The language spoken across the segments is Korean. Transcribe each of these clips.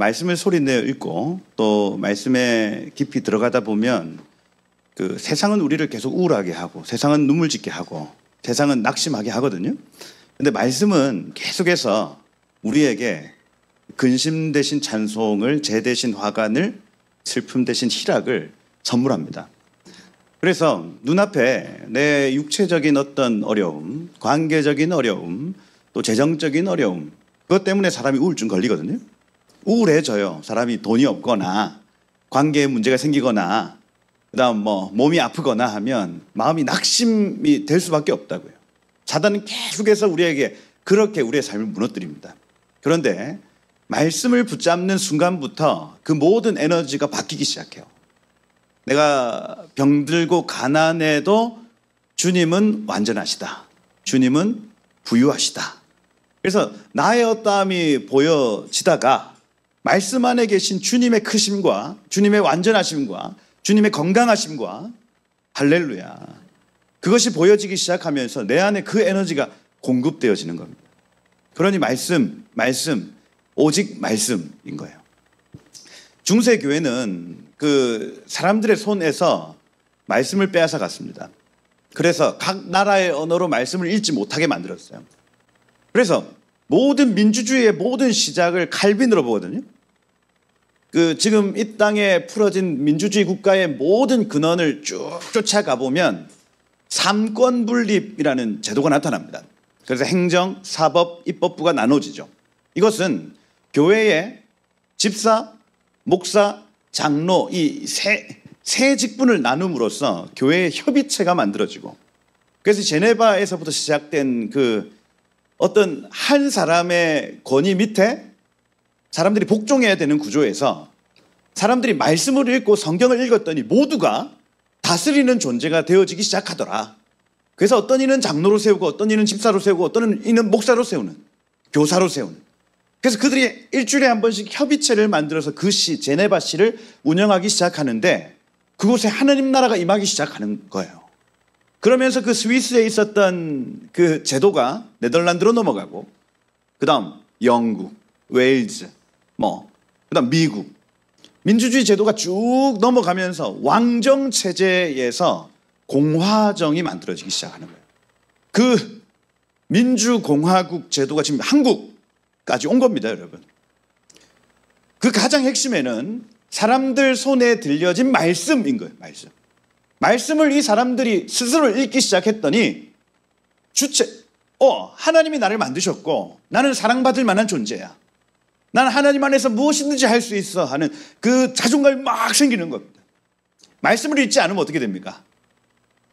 말씀을 소리내어 읽고 또 말씀에 깊이 들어가다 보면 그 세상은 우리를 계속 우울하게 하고 세상은 눈물 짓게 하고 세상은 낙심하게 하거든요. 근데 말씀은 계속해서 우리에게 근심 대신 찬송을, 재 대신 화관을, 슬픔 대신 희락을 선물합니다. 그래서 눈앞에 내 육체적인 어떤 어려움, 관계적인 어려움, 또 재정적인 어려움, 그것 때문에 사람이 우울증 걸리거든요. 우울해져요. 사람이 돈이 없거나 관계에 문제가 생기거나 그다음 몸이 아프거나 하면 마음이 낙심이 될 수밖에 없다고요. 사단은 계속해서 우리에게 그렇게 우리의 삶을 무너뜨립니다. 그런데 말씀을 붙잡는 순간부터 그 모든 에너지가 바뀌기 시작해요. 내가 병들고 가난해도 주님은 완전하시다. 주님은 부유하시다. 그래서 나의 어떠함이 보여지다가 말씀 안에 계신 주님의 크심과 주님의 완전하심과 주님의 건강하심과 할렐루야, 그것이 보여지기 시작하면서 내 안에 그 에너지가 공급되어지는 겁니다. 그러니 말씀, 오직 말씀인 거예요. 중세교회는 그 사람들의 손에서 말씀을 빼앗아 갔습니다. 그래서 각 나라의 언어로 말씀을 읽지 못하게 만들었어요. 그래서 모든 민주주의의 모든 시작을 칼빈으로 보거든요. 그 지금 이 땅에 풀어진 민주주의 국가의 모든 근원을 쭉 쫓아가 보면 삼권 분립이라는 제도가 나타납니다. 그래서 행정, 사법, 입법부가 나눠지죠. 이것은 교회의 집사, 목사, 장로 이 세 직분을 나눔으로써 교회의 협의체가 만들어지고, 그래서 제네바에서부터 시작된 그 어떤 한 사람의 권위 밑에 사람들이 복종해야 되는 구조에서 사람들이 말씀을 읽고 성경을 읽었더니 모두가 다스리는 존재가 되어지기 시작하더라. 그래서 어떤 이는 장로로 세우고 어떤 이는 집사로 세우고 어떤 이는 목사로 세우는, 교사로 세우는. 그래서 그들이 일주일에 한 번씩 협의체를 만들어서 그 시, 제네바 시를 운영하기 시작하는데 그곳에 하나님 나라가 임하기 시작하는 거예요. 그러면서 그 스위스에 있었던 그 제도가 네덜란드로 넘어가고, 그 다음 영국, 웨일즈, 그 다음 미국, 민주주의 제도가 쭉 넘어가면서 왕정 체제에서 공화정이 만들어지기 시작하는 거예요. 그 민주공화국 제도가 지금 한국까지 온 겁니다, 여러분. 그 가장 핵심에는 사람들 손에 들려진 말씀인 거예요, 말씀. 말씀을 이 사람들이 스스로 읽기 시작했더니 하나님이 나를 만드셨고 나는 사랑받을 만한 존재야. 나는 하나님 안에서 무엇이든지 할 수 있어 하는 그 자존감이 막 생기는 겁니다. 말씀을 읽지 않으면 어떻게 됩니까?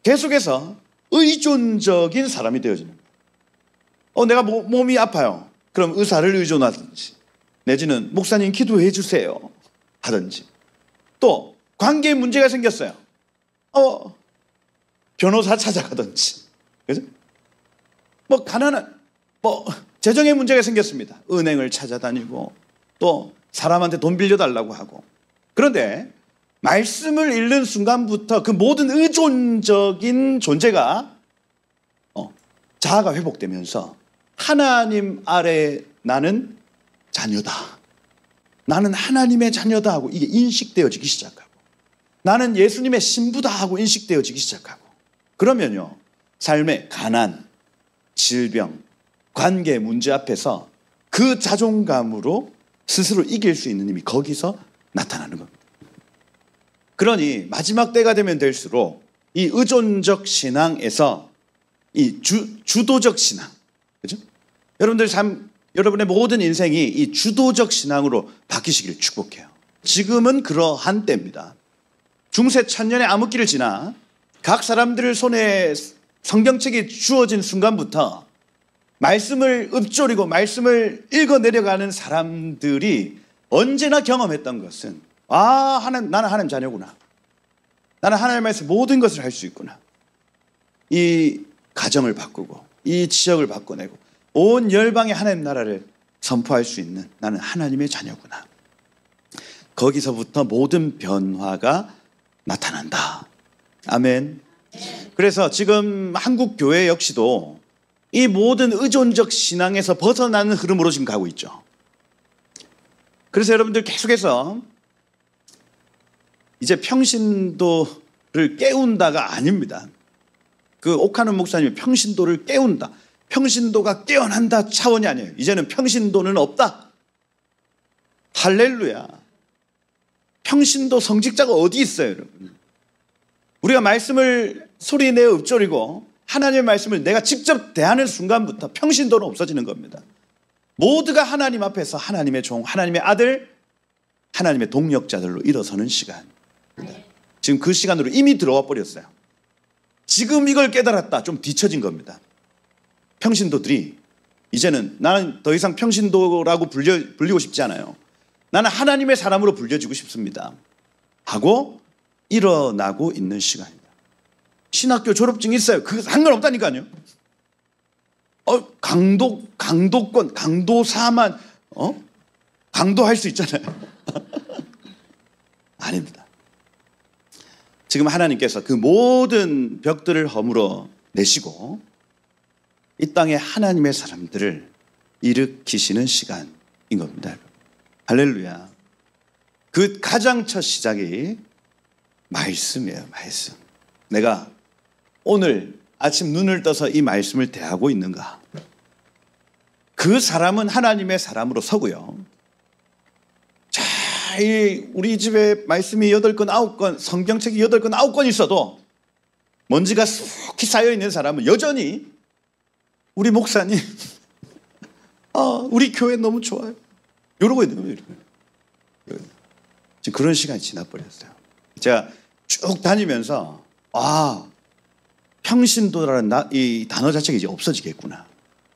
계속해서 의존적인 사람이 되어지는 거예요. 내가 몸이 아파요. 그럼 의사를 의존하든지 내지는 목사님 기도해 주세요 하든지, 또 관계에 문제가 생겼어요. 변호사 찾아가든지, 그죠? 재정에 문제가 생겼습니다. 은행을 찾아다니고 또 사람한테 돈 빌려달라고 하고. 그런데 말씀을 읽는 순간부터 그 모든 의존적인 존재가 자아가 회복되면서 하나님 아래 나는 자녀다, 나는 하나님의 자녀다 하고 이게 인식되어지기 시작하고, 나는 예수님의 신부다 하고 인식되어지기 시작하고, 그러면요 삶의 가난, 질병, 관계 문제 앞에서 그 자존감으로 스스로 이길 수 있는 힘이 거기서 나타나는 겁니다. 그러니 마지막 때가 되면 될수록 이 의존적 신앙에서 이 주도적 신앙, 그죠? 여러분의 모든 인생이 이 주도적 신앙으로 바뀌시기를 축복해요. 지금은 그러한 때입니다. 중세 천년의 암흑기를 지나 각 사람들 손에 성경책이 주어진 순간부터 말씀을 읊조리고 말씀을 읽어내려가는 사람들이 언제나 경험했던 것은 나는 하나님 자녀구나, 나는 하나님께서 모든 것을 할 수 있구나, 이 가정을 바꾸고 이 지역을 바꿔내고 온 열방의 하나님 나라를 선포할 수 있는 나는 하나님의 자녀구나. 거기서부터 모든 변화가 나타난다. 아멘. 그래서 지금 한국 교회 역시도 이 모든 의존적 신앙에서 벗어나는 흐름으로 지금 가고 있죠. 그래서 여러분들 계속해서 이제 평신도를 깨운다가 아닙니다. 그 옥하는 목사님이 평신도를 깨운다, 평신도가 깨어난다 차원이 아니에요. 이제는 평신도는 없다. 할렐루야. 평신도 성직자가 어디 있어요, 여러분? 우리가 말씀을 소리내어 읊조리고 하나님의 말씀을 내가 직접 대하는 순간부터 평신도는 없어지는 겁니다. 모두가 하나님 앞에서 하나님의 종, 하나님의 아들, 하나님의 동력자들로 일어서는 시간. 지금 그 시간으로 이미 들어와 버렸어요. 지금 이걸 깨달았다, 좀 뒤처진 겁니다. 평신도들이 이제는 나는 더 이상 평신도라고 불리고 싶지 않아요. 나는 하나님의 사람으로 불려지고 싶습니다 하고 일어나고 있는 시간입니다. 신학교 졸업증이 있어요. 그거 상관없다니까요. 강도권, 강도사만 강도할 수 있잖아요. 아닙니다. 지금 하나님께서 그 모든 벽들을 허물어 내시고 이 땅에 하나님의 사람들을 일으키시는 시간인 겁니다. 할렐루야. 그 가장 첫 시작이 말씀이에요. 말씀. 내가 오늘 아침 눈을 떠서 이 말씀을 대하고 있는가? 그 사람은 하나님의 사람으로 서고요. 자, 우리 집에 말씀이 8권, 9권, 성경책이 8권, 9권 있어도 먼지가 쑥히 쌓여있는 사람은 여전히 우리 목사님, 우리 교회 너무 좋아요, 이러고 있는 거예요. 지금 그런 시간이 지나버렸어요. 제가 쭉 다니면서 평신도라는 이 단어 자체가 이제 없어지겠구나.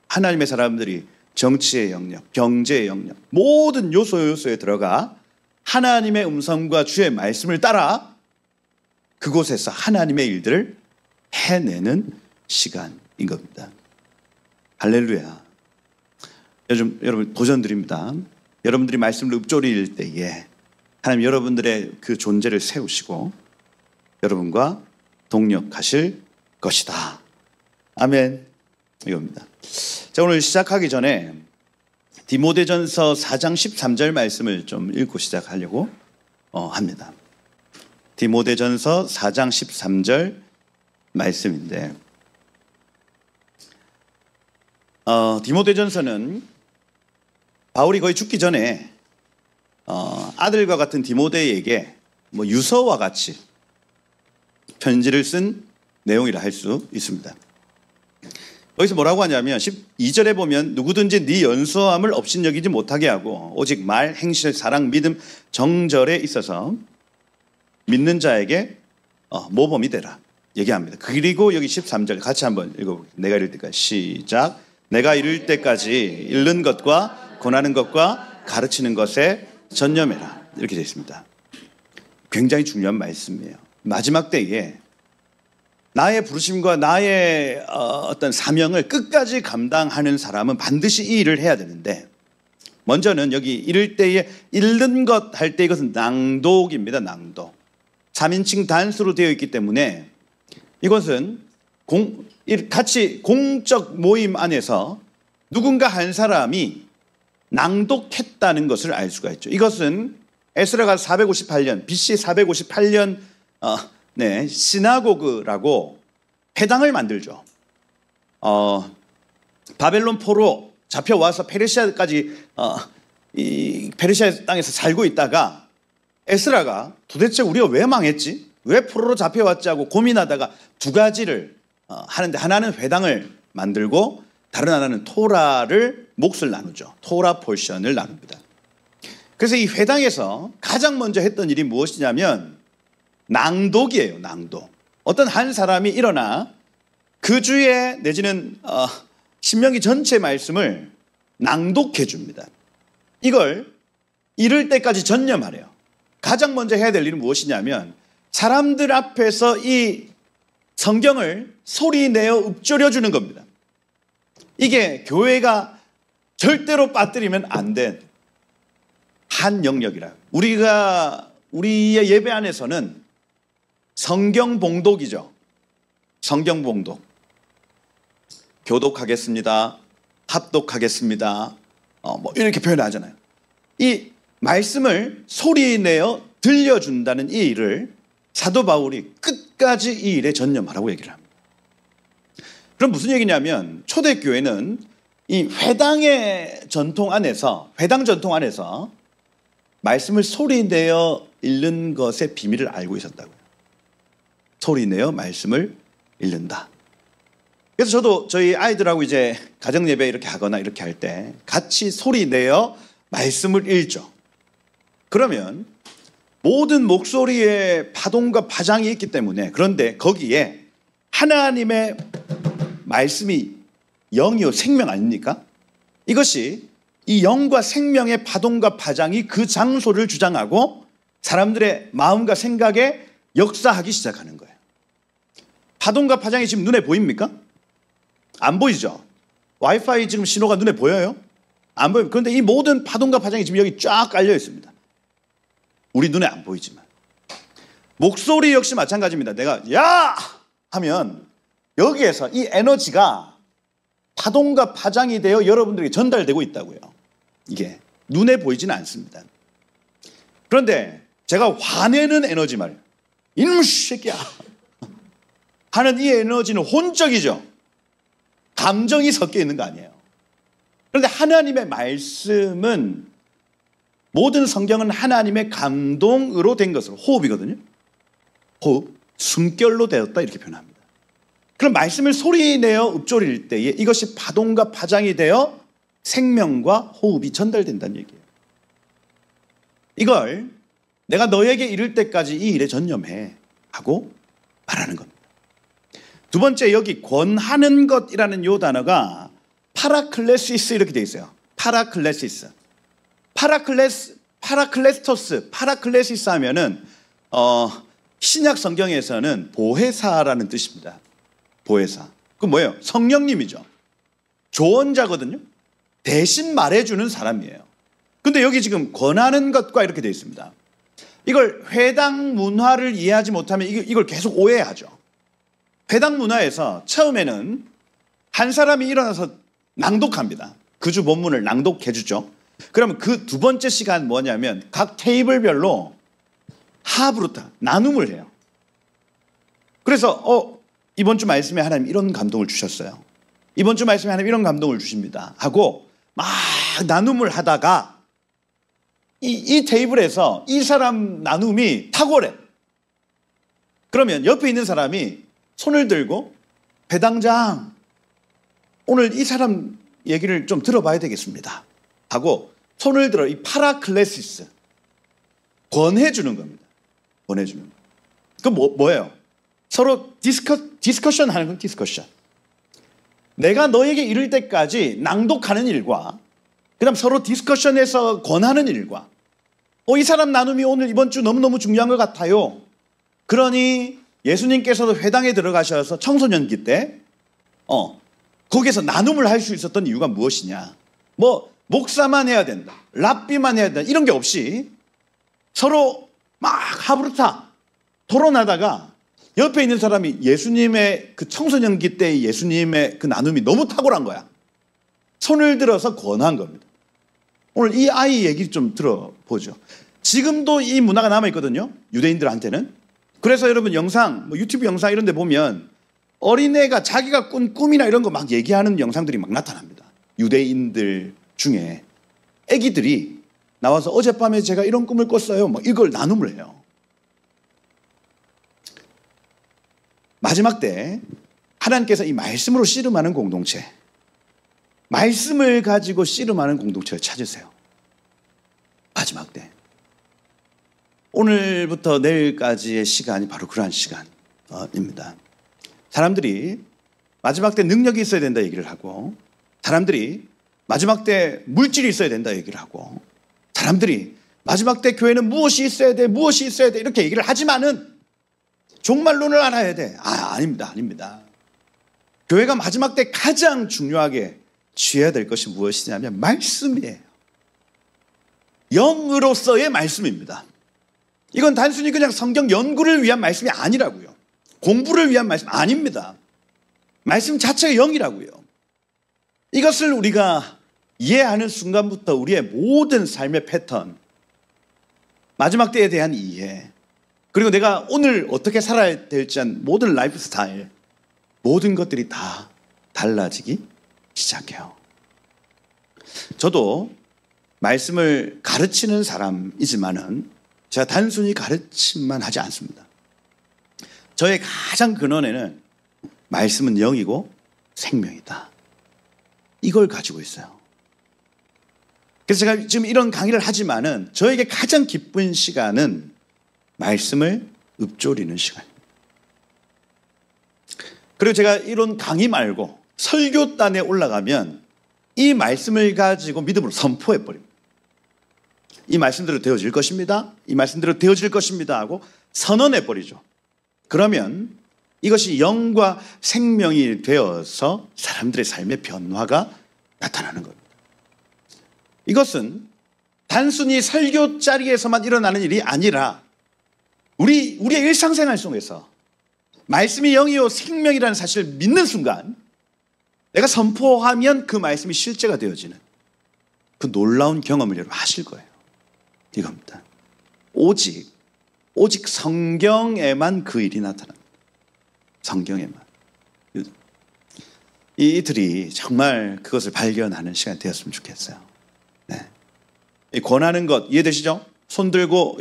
하나님의 사람들이 정치의 영역, 경제의 영역, 모든 요소에 들어가 하나님의 음성과 주의 말씀을 따라 그곳에서 하나님의 일들을 해내는 시간인 겁니다. 할렐루야. 요즘 여러분 도전드립니다. 여러분들이 말씀을 읊조릴 때에 하나님 여러분들의 그 존재를 세우시고 여러분과 동력하실 것이다. 아멘. 이겁니다. 자, 오늘 시작하기 전에 디모데전서 4장 13절 말씀을 좀 읽고 시작하려고 합니다. 디모데전서 4장 13절 말씀인데 디모데전서는 바울이 거의 죽기 전에 아들과 같은 디모데에게 유서와 같이 편지를 쓴 내용이라 할 수 있습니다. 여기서 뭐라고 하냐면 12절에 보면 누구든지 네 연수함을 업신여기지 못하게 하고 오직 말, 행실, 사랑, 믿음, 정절에 있어서 믿는 자에게 모범이 되라 얘기합니다. 그리고 여기 13절 같이 한번 읽어볼게요. 내가 이를 때까지 시작. 내가 이를 때까지 읽는 것과 권하는 것과 가르치는 것에 전념해라. 이렇게 되어 있습니다. 굉장히 중요한 말씀이에요. 마지막 때에 나의 부르심과 나의 어떤 사명을 끝까지 감당하는 사람은 반드시 이 일을 해야 되는데, 먼저는 여기 이럴 때에 읽는 것 할 때 이것은 낭독입니다. 낭독. 3인칭 단수로 되어 있기 때문에 이것은 같이 공적 모임 안에서 누군가 한 사람이 낭독했다는 것을 알 수가 있죠. 이것은 에스라가 458년 BC 458년 시나고그라고 회당을 만들죠. 바벨론 포로 잡혀와서 페르시아까지 이 페르시아 땅에서 살고 있다가 에스라가 도대체 우리가 왜 망했지? 왜 포로로 잡혀왔지? 하고 고민하다가 두 가지를 하는데, 하나는 회당을 만들고 다른 하나는 토라를 몫을 나누죠. 토라 포션을 나눕니다. 그래서 이 회당에서 가장 먼저 했던 일이 무엇이냐면 낭독이에요. 낭독. 어떤 한 사람이 일어나 그 주에 내지는 신명기 전체 말씀을 낭독해 줍니다. 이걸 이를 때까지 전념하래요. 가장 먼저 해야 될 일은 무엇이냐면 사람들 앞에서 이 성경을 소리내어 읊조려 주는 겁니다. 이게 교회가 절대로 빠뜨리면 안 된 한 영역이라. 우리의 예배 안에서는 성경 봉독이죠. 성경 봉독. 교독하겠습니다. 합독하겠습니다. 이렇게 표현하잖아요. 이 말씀을 소리내어 들려준다는 이 일을 사도 바울이 끝까지 이 일에 전념하라고 얘기를 합니다. 그럼 무슨 얘기냐면 초대교회는 이 회당의 전통 안에서, 회당 전통 안에서 말씀을 소리내어 읽는 것의 비밀을 알고 있었다고요. 소리내어 말씀을 읽는다. 그래서 저도 저희 아이들하고 이제 가정예배 이렇게 하거나 이렇게 할 때 같이 소리내어 말씀을 읽죠. 그러면 모든 목소리의 파동과 파장이 있기 때문에, 그런데 거기에 하나님의 말씀이 영이요 생명 아닙니까? 이것이 이 영과 생명의 파동과 파장이 그 장소를 주장하고 사람들의 마음과 생각에 역사하기 시작하는 거예요. 파동과 파장이 지금 눈에 보입니까? 안 보이죠? 와이파이 지금 신호가 눈에 보여요? 안 보여요. 그런데 이 모든 파동과 파장이 지금 여기 쫙 깔려 있습니다. 우리 눈에 안 보이지만. 목소리 역시 마찬가지입니다. 내가 야! 하면 여기에서 이 에너지가 파동과 파장이 되어 여러분들에게 전달되고 있다고요. 이게 눈에 보이지는 않습니다. 그런데 제가 화내는 에너지 말이에요. 이놈 새끼야 하는 이 에너지는 혼적이죠. 감정이 섞여 있는 거 아니에요. 그런데 하나님의 말씀은, 모든 성경은 하나님의 감동으로 된 것으로, 호흡이거든요. 호흡, 숨결로 되었다 이렇게 표현합니다. 그럼 말씀을 소리내어 읊조릴 때에 이것이 파동과 파장이 되어 생명과 호흡이 전달된다는 얘기예요. 이걸 내가 너에게 이를 때까지 이 일에 전념해 하고 말하는 겁니다. 두 번째, 여기 권하는 것이라는 요 단어가 파라클레시스 이렇게 되어 있어요. 파라클레시스. 파라클레스토스, 파라클레시스 하면은 신약 성경에서는 보혜사라는 뜻입니다. 보혜사. 그건 뭐예요? 성령님이죠. 조언자거든요. 대신 말해주는 사람이에요. 근데 여기 지금 권하는 것과 이렇게 되어 있습니다. 이걸 회당 문화를 이해하지 못하면 이걸 계속 오해하죠. 회당 문화에서 처음에는 한 사람이 일어나서 낭독합니다. 그 주 본문을 낭독해 주죠. 그러면 그 두 번째 시간 뭐냐면 각 테이블별로 하브루타, 나눔을 해요. 그래서 이번 주 말씀에 하나님 이런 감동을 주셨어요. 이번 주 말씀에 하나님 이런 감동을 주십니다 하고 막 나눔을 하다가 이 테이블에서 이 사람 나눔이 탁월해. 그러면 옆에 있는 사람이 손을 들고 배당장 오늘 이 사람 얘기를 좀 들어봐야 되겠습니다 하고 손을 들어 이 파라클레시스, 권해주는 겁니다. 권해주는 거. 그 뭐예요? 서로 디스커션 하는 건 디스커션. 내가 너에게 이를 때까지 낭독하는 일과 그 다음 서로 디스커션해서 권하는 일과 이 사람 나눔이 오늘 이번 주 너무너무 중요한 것 같아요. 그러니 예수님께서도 회당에 들어가셔서 청소년기 때 거기에서 나눔을 할 수 있었던 이유가 무엇이냐. 목사만 해야 된다, 랍비만 해야 된다 이런 게 없이 서로 막 하브루타 토론하다가 옆에 있는 사람이 예수님의 그 청소년기 때의 예수님의 그 나눔이 너무 탁월한 거야. 손을 들어서 권한 겁니다. 오늘 이 아이 얘기 좀 들어보죠. 지금도 이 문화가 남아있거든요, 유대인들한테는. 그래서 여러분 영상, 유튜브 영상 이런 데 보면 어린애가 자기가 꾼 꿈이나 이런 거 막 얘기하는 영상들이 막 나타납니다. 유대인들 중에 애기들이 나와서 어젯밤에 제가 이런 꿈을 꿨어요, 이걸 나눔을 해요. 마지막 때 하나님께서 이 말씀으로 씨름하는 공동체, 말씀을 가지고 씨름하는 공동체를 찾으세요. 마지막 때. 오늘부터 내일까지의 시간이 바로 그러한 시간입니다. 사람들이 마지막 때 능력이 있어야 된다 얘기를 하고, 사람들이 마지막 때 물질이 있어야 된다 얘기를 하고, 사람들이 마지막 때 교회는 무엇이 있어야 돼, 무엇이 있어야 돼 이렇게 얘기를 하지만은 종말론을 알아야 돼. 아닙니다. 교회가 마지막 때 가장 중요하게 취해야 될 것이 무엇이냐면 말씀이에요. 영으로서의 말씀입니다. 이건 단순히 그냥 성경 연구를 위한 말씀이 아니라고요. 공부를 위한 말씀 아닙니다. 말씀 자체가 영이라고요. 이것을 우리가 이해하는 순간부터 우리의 모든 삶의 패턴, 마지막 때에 대한 이해, 그리고 내가 오늘 어떻게 살아야 될지 한 모든 라이프 스타일, 모든 것들이 다 달라지기 시작해요. 저도 말씀을 가르치는 사람이지만은 제가 단순히 가르침만 하지 않습니다. 저의 가장 근원에는 말씀은 영이고 생명이다, 이걸 가지고 있어요. 그래서 제가 지금 이런 강의를 하지만은 저에게 가장 기쁜 시간은 말씀을 읊조리는 시간입니다. 그리고 제가 이런 강의 말고 설교단에 올라가면 이 말씀을 가지고 믿음으로 선포해버립니다. 이 말씀대로 되어질 것입니다, 이 말씀대로 되어질 것입니다 하고 선언해버리죠. 그러면 이것이 영과 생명이 되어서 사람들의 삶의 변화가 나타나는 겁니다. 이것은 단순히 설교 자리에서만 일어나는 일이 아니라 우리의 일상생활 속에서 말씀이 영이요 생명이라는 사실을 믿는 순간 내가 선포하면 그 말씀이 실제가 되어지는 그 놀라운 경험을 여러분 하실 거예요. 이겁니다. 오직 성경에만 그 일이 나타납니다. 성경에만. 이들이 정말 그것을 발견하는 시간이 되었으면 좋겠어요. 네. 이 권하는 것 이해되시죠? 손 들고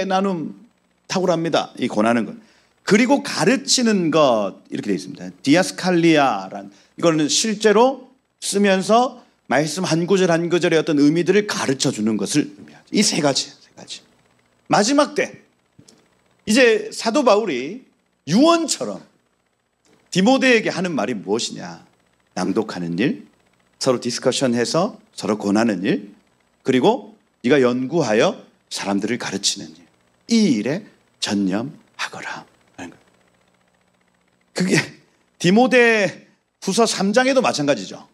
나눔 탁월합니다. 이 권하는 것. 그리고 가르치는 것 이렇게 되어 있습니다. 디아스칼리아란, 이거는 실제로 쓰면서 말씀 한 구절 한 구절의 어떤 의미들을 가르쳐 주는 것을 의미하죠. 이 세 가지. 마지막 때 이제 사도 바울이 유언처럼 디모데에게 하는 말이 무엇이냐? 낭독하는 일, 서로 디스커션해서 서로 권하는 일, 그리고 네가 연구하여 사람들을 가르치는 일, 이 일에 전념하거라 하는 거예요. 그게 디모데 후서 3장에도 마찬가지죠.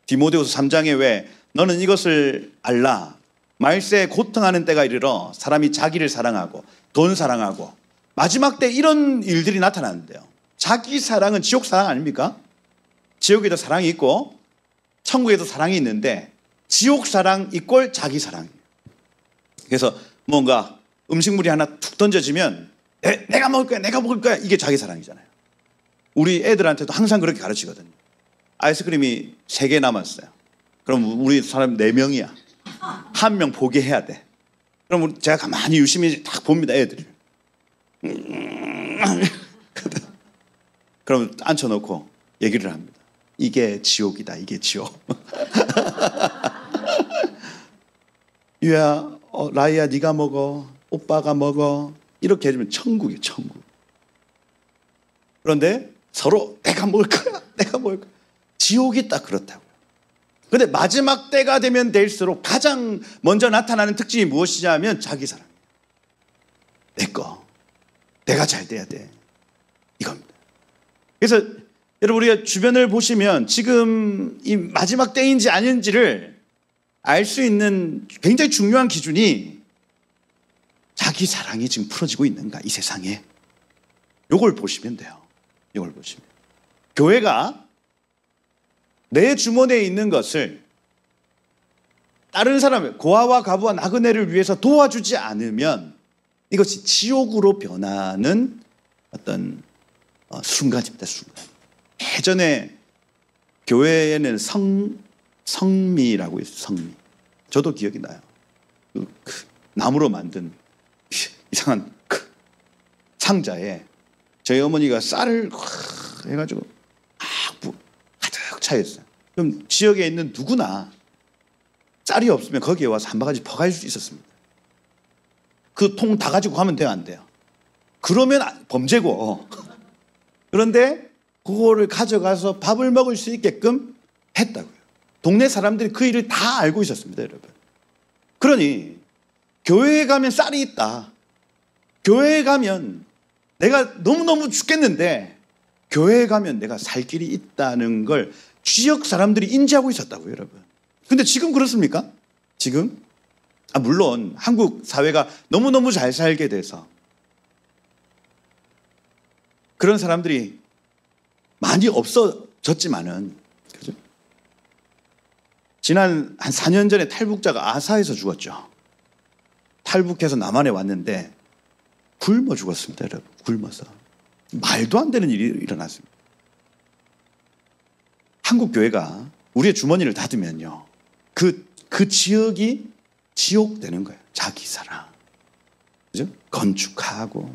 디모데후서 3장에 왜 너는 이것을 알라, 말세에 고통하는 때가 이르러 사람이 자기를 사랑하고 돈 사랑하고, 마지막 때 이런 일들이 나타나는데요. 자기 사랑은 지옥 사랑 아닙니까? 지옥에도 사랑이 있고 천국에도 사랑이 있는데 지옥 사랑 이꼴 자기 사랑이에요. 그래서 뭔가 음식물이 하나 툭 던져지면 내가 먹을 거야 이게 자기 사랑이잖아요. 우리 애들한테도 항상 그렇게 가르치거든요. 아이스크림이 3개 남았어요. 그럼 우리 사람 4명이야. 1명 보게 해야 돼. 그럼 제가 가만히 유심히 딱 봅니다, 애들을. 그럼 앉혀놓고 얘기를 합니다. 이게 지옥이다, 이게 지옥. 유야, 라이야, 네가 먹어, 오빠가 먹어, 이렇게 해주면 천국이에요, 천국. 그런데 서로 내가 먹을 거야. 지옥이 딱 그렇다고요. 그런데 마지막 때가 되면 될수록 가장 먼저 나타나는 특징이 무엇이냐면 자기 사랑. 내가 잘 돼야 돼, 이겁니다. 그래서 여러분, 우리가 주변을 보시면 지금 이 마지막 때인지 아닌지를 알 수 있는 굉장히 중요한 기준이 자기 사랑이 지금 풀어지고 있는가, 이 세상에. 이걸 보시면 돼요. 이걸 보시면. 교회가 내 주머니에 있는 것을 다른 사람의 고아와 과부와 나그네를 위해서 도와주지 않으면 이것이 지옥으로 변하는 어떤 순간입니다. 순간. 예전에 교회에는 성미라고 있어요. 성미. 저도 기억이 나요. 그 나무로 만든 이상한 상자에 저희 어머니가 쌀을 해가지고 가득 차 있어요. 그럼 지역에 있는 누구나 쌀이 없으면 거기에 와서 한 바가지 퍼갈 수 있었습니다. 그 통 다 가지고 가면 돼요, 안 돼요? 그러면 범죄고. 그런데 그거를 가져가서 밥을 먹을 수 있게끔 했다고요. 동네 사람들이 그 일을 다 알고 있었습니다, 여러분. 그러니 교회에 가면 쌀이 있다. 교회에 가면 내가 너무너무 죽겠는데 교회에 가면 내가 살 길이 있다는 걸 지역 사람들이 인지하고 있었다고요, 여러분. 근데 지금 그렇습니까? 지금? 물론 한국 사회가 너무너무 잘 살게 돼서 그런 사람들이 많이 없어졌지만은, 그죠? 지난 한 4년 전에 탈북자가 아사에서 죽었죠. 탈북해서 남한에 왔는데 굶어 죽었습니다, 여러분. 굶어서. 말도 안 되는 일이 일어났습니다. 한국 교회가 우리의 주머니를 닫으면요, 그 지역이 지옥 되는 거예요. 자기 사랑, 그죠? 건축하고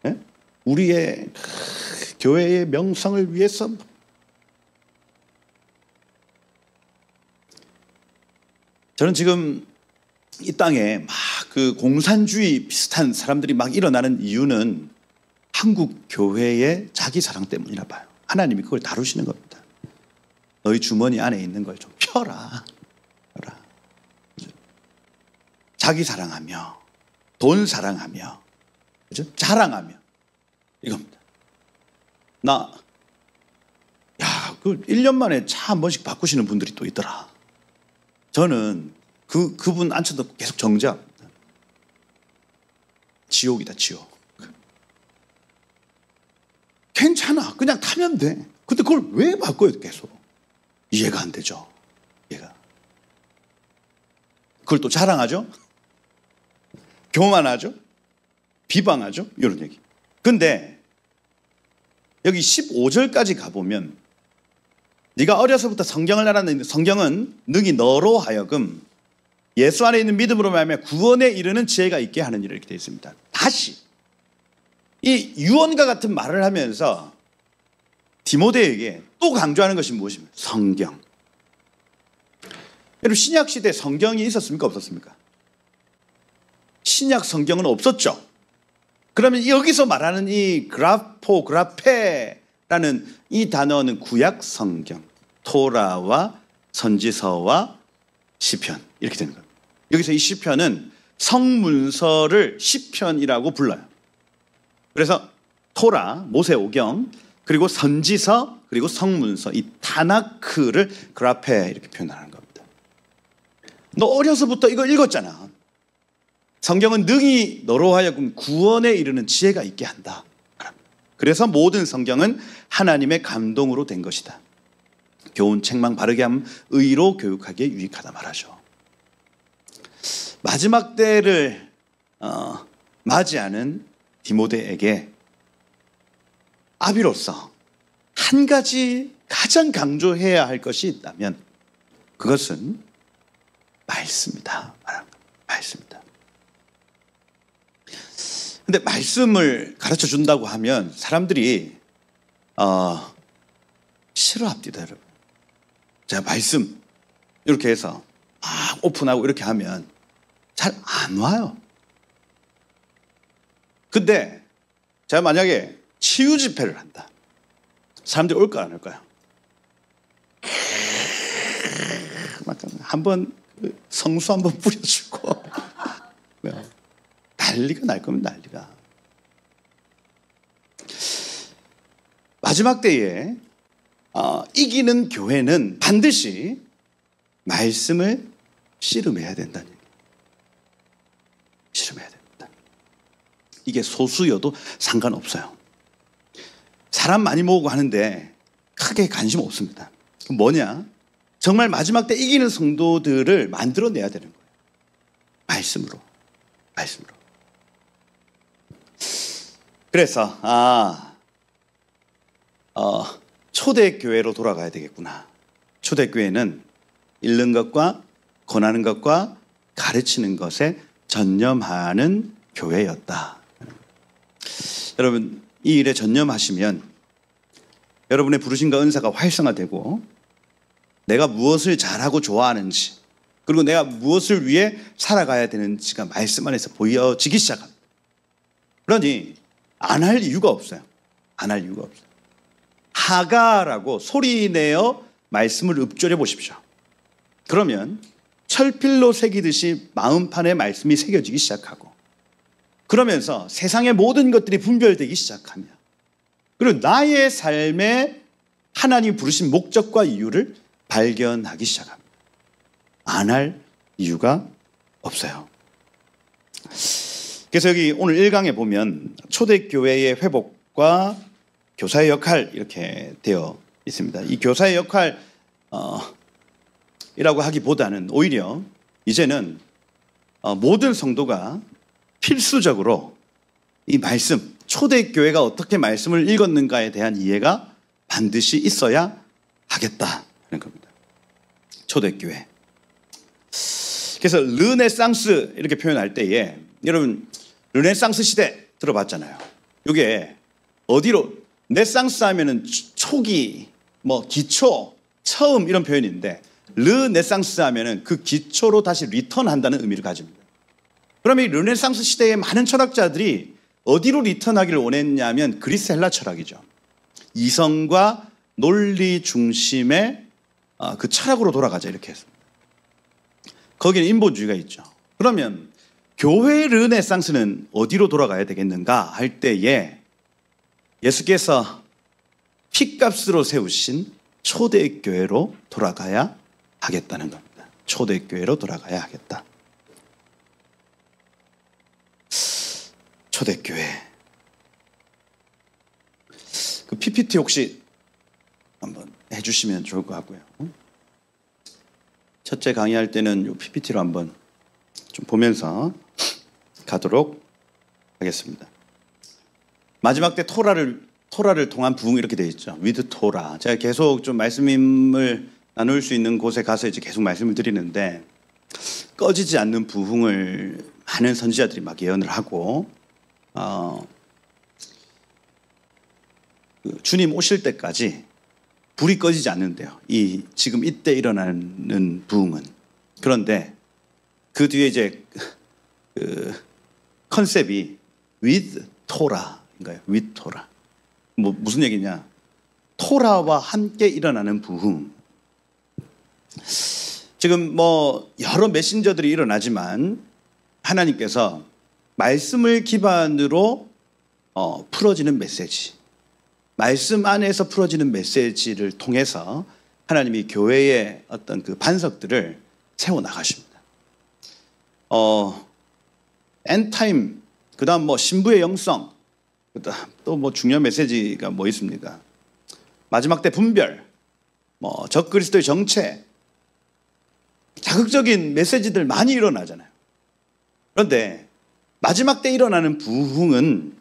예? 우리의 교회의 명성을 위해서. 저는 지금 이 땅에 막 그 공산주의 비슷한 사람들이 막 일어나는 이유는 한국 교회의 자기 사랑 때문이라 봐요. 하나님이 그걸 다루시는 겁니다. 너희 주머니 안에 있는 걸 좀 펴라. 자기 사랑하며, 돈 사랑하며, 그죠? 자랑하며, 이겁니다. 그 1년 만에 차 한 번씩 바꾸시는 분들이 또 있더라. 저는 그분 앉혀도 계속 정죄합니다. 지옥이다, 지옥. 괜찮아. 그냥 타면 돼. 근데 그걸 왜 바꿔요, 계속? 이해가 안 되죠. 그걸 또 자랑하죠? 교만하죠? 비방하죠? 이런 얘기. 근데 여기 15절까지 가보면 네가 어려서부터 성경을 알았는데 성경은 능히 너로 하여금 예수 안에 있는 믿음으로 말하며 구원에 이르는 지혜가 있게 하는 일을 이렇게 되어 있습니다. 다시 이 유언과 같은 말을 하면서 디모데에게 또 강조하는 것이 무엇입니까? 성경. 여러분, 신약 시대에 성경이 있었습니까? 없었습니까? 신약 성경은 없었죠. 그러면 여기서 말하는 이 그라페라는 이 단어는 구약 성경, 토라와 선지서와 시편 이렇게 되는 겁니다. 여기서 이 시편은 성문서를 시편이라고 불러요. 그래서 토라, 모세오경, 그리고 선지서, 그리고 성문서, 이 타나크를 그라페 이렇게 표현하는 겁니다. 너 어려서부터 이거 읽었잖아. 성경은 능히 너로 하여금 구원에 이르는 지혜가 있게 한다. 그래서 모든 성경은 하나님의 감동으로 된 것이다. 교훈, 책망, 바르게 함, 의로 교육하기에 유익하다 말하죠. 마지막 때를 맞이하는 디모데에게 아비로서 한 가지 가장 강조해야 할 것이 있다면 그것은 말씀이다. 말씀이다. 근데 말씀을 가르쳐 준다고 하면 사람들이 싫어합니다, 여러분. 자, 말씀 이렇게 해서 막 오픈하고 이렇게 하면 잘 안 와요. 근데 제가 만약에 치유 집회를 한다. 사람들이 올까 안 올까요? 한번 성수 한번 뿌려주고 난리가 날 겁니다. 난리가. 마지막 때에 이기는 교회는 반드시 말씀을 씨름해야 된다는 얘기예요. 씨름해야 됩니다. 이게 소수여도 상관없어요. 사람 많이 모으고 하는데 크게 관심 없습니다. 그럼 뭐냐? 정말 마지막 때 이기는 성도들을 만들어내야 되는 거예요. 말씀으로. 그래서 초대교회로 돌아가야 되겠구나. 초대교회는 읽는 것과 권하는 것과 가르치는 것에 전념하는 교회였다. 여러분, 이 일에 전념하시면 여러분의 부르심과 은사가 활성화되고 내가 무엇을 잘하고 좋아하는지 그리고 내가 무엇을 위해 살아가야 되는지가 말씀 안에서 보여지기 시작합니다. 그러니 안 할 이유가 없어요. 안 할 이유가 없어요. 하가라고 소리내어 말씀을 읊조려 보십시오. 그러면 철필로 새기듯이 마음판에 말씀이 새겨지기 시작하고 그러면서 세상의 모든 것들이 분별되기 시작하며 그리고 나의 삶에 하나님 부르신 목적과 이유를 발견하기 시작합니다. 안 할 이유가 없어요. 그래서 여기 오늘 1강에 보면 초대교회의 회복과 교사의 역할 이렇게 되어 있습니다. 이 교사의 역할이라고 하기보다는 오히려 이제는 모든 성도가 필수적으로 이 말씀, 초대교회가 어떻게 말씀을 읽었는가에 대한 이해가 반드시 있어야 하겠다는 겁니다. 초대교회. 그래서 르네상스 이렇게 표현할 때에 여러분 르네상스 시대 들어봤잖아요. 이게 어디로 네상스 하면은 초기, 뭐 기초, 처음 이런 표현인데 르네상스 하면은 그 기초로 다시 리턴한다는 의미를 가집니다. 그러면 이 르네상스 시대의 많은 철학자들이 어디로 리턴하기를 원했냐면 그리스 헬라 철학이죠. 이성과 논리 중심의 그 철학으로 돌아가자 이렇게 했습니다. 거기는 인본주의가 있죠. 그러면 교회 르네상스는 어디로 돌아가야 되겠는가 할 때에 예수께서 핏값으로 세우신 초대교회로 돌아가야 하겠다는 겁니다. 초대교회로 돌아가야 하겠다. 초대교회. 그 PPT 혹시 한번 해주시면 좋을 것 같고요. 첫째 강의할 때는 이 PPT로 한번 좀 보면서 가도록 하겠습니다. 마지막 때 토라를 통한 부흥 이렇게 되어 있죠. 위드 토라. 제가 계속 좀 말씀을 나눌 수 있는 곳에 가서 이제 계속 말씀을 드리는데 꺼지지 않는 부흥을 많은 선지자들이 막 예언을 하고 주님 오실 때까지 불이 꺼지지 않는데요. 지금 이때 일어나는 부흥은. 그런데 그 뒤에 이제 컨셉이 with 토라인가요? with 토라. 뭐 무슨 얘기냐? 토라와 함께 일어나는 부흥. 지금 뭐 여러 메신저들이 일어나지만 하나님께서 말씀을 기반으로 풀어지는 메시지, 말씀 안에서 풀어지는 메시지를 통해서 하나님이 교회의 어떤 그 반석들을 세워 나가십니다. 엔타임, 그다음 뭐 신부의 영성, 그다음 또 뭐 중요한 메시지가 뭐 있습니까? 마지막 때 분별, 뭐 적그리스도의 정체, 자극적인 메시지들 많이 일어나잖아요. 그런데 마지막 때 일어나는 부흥은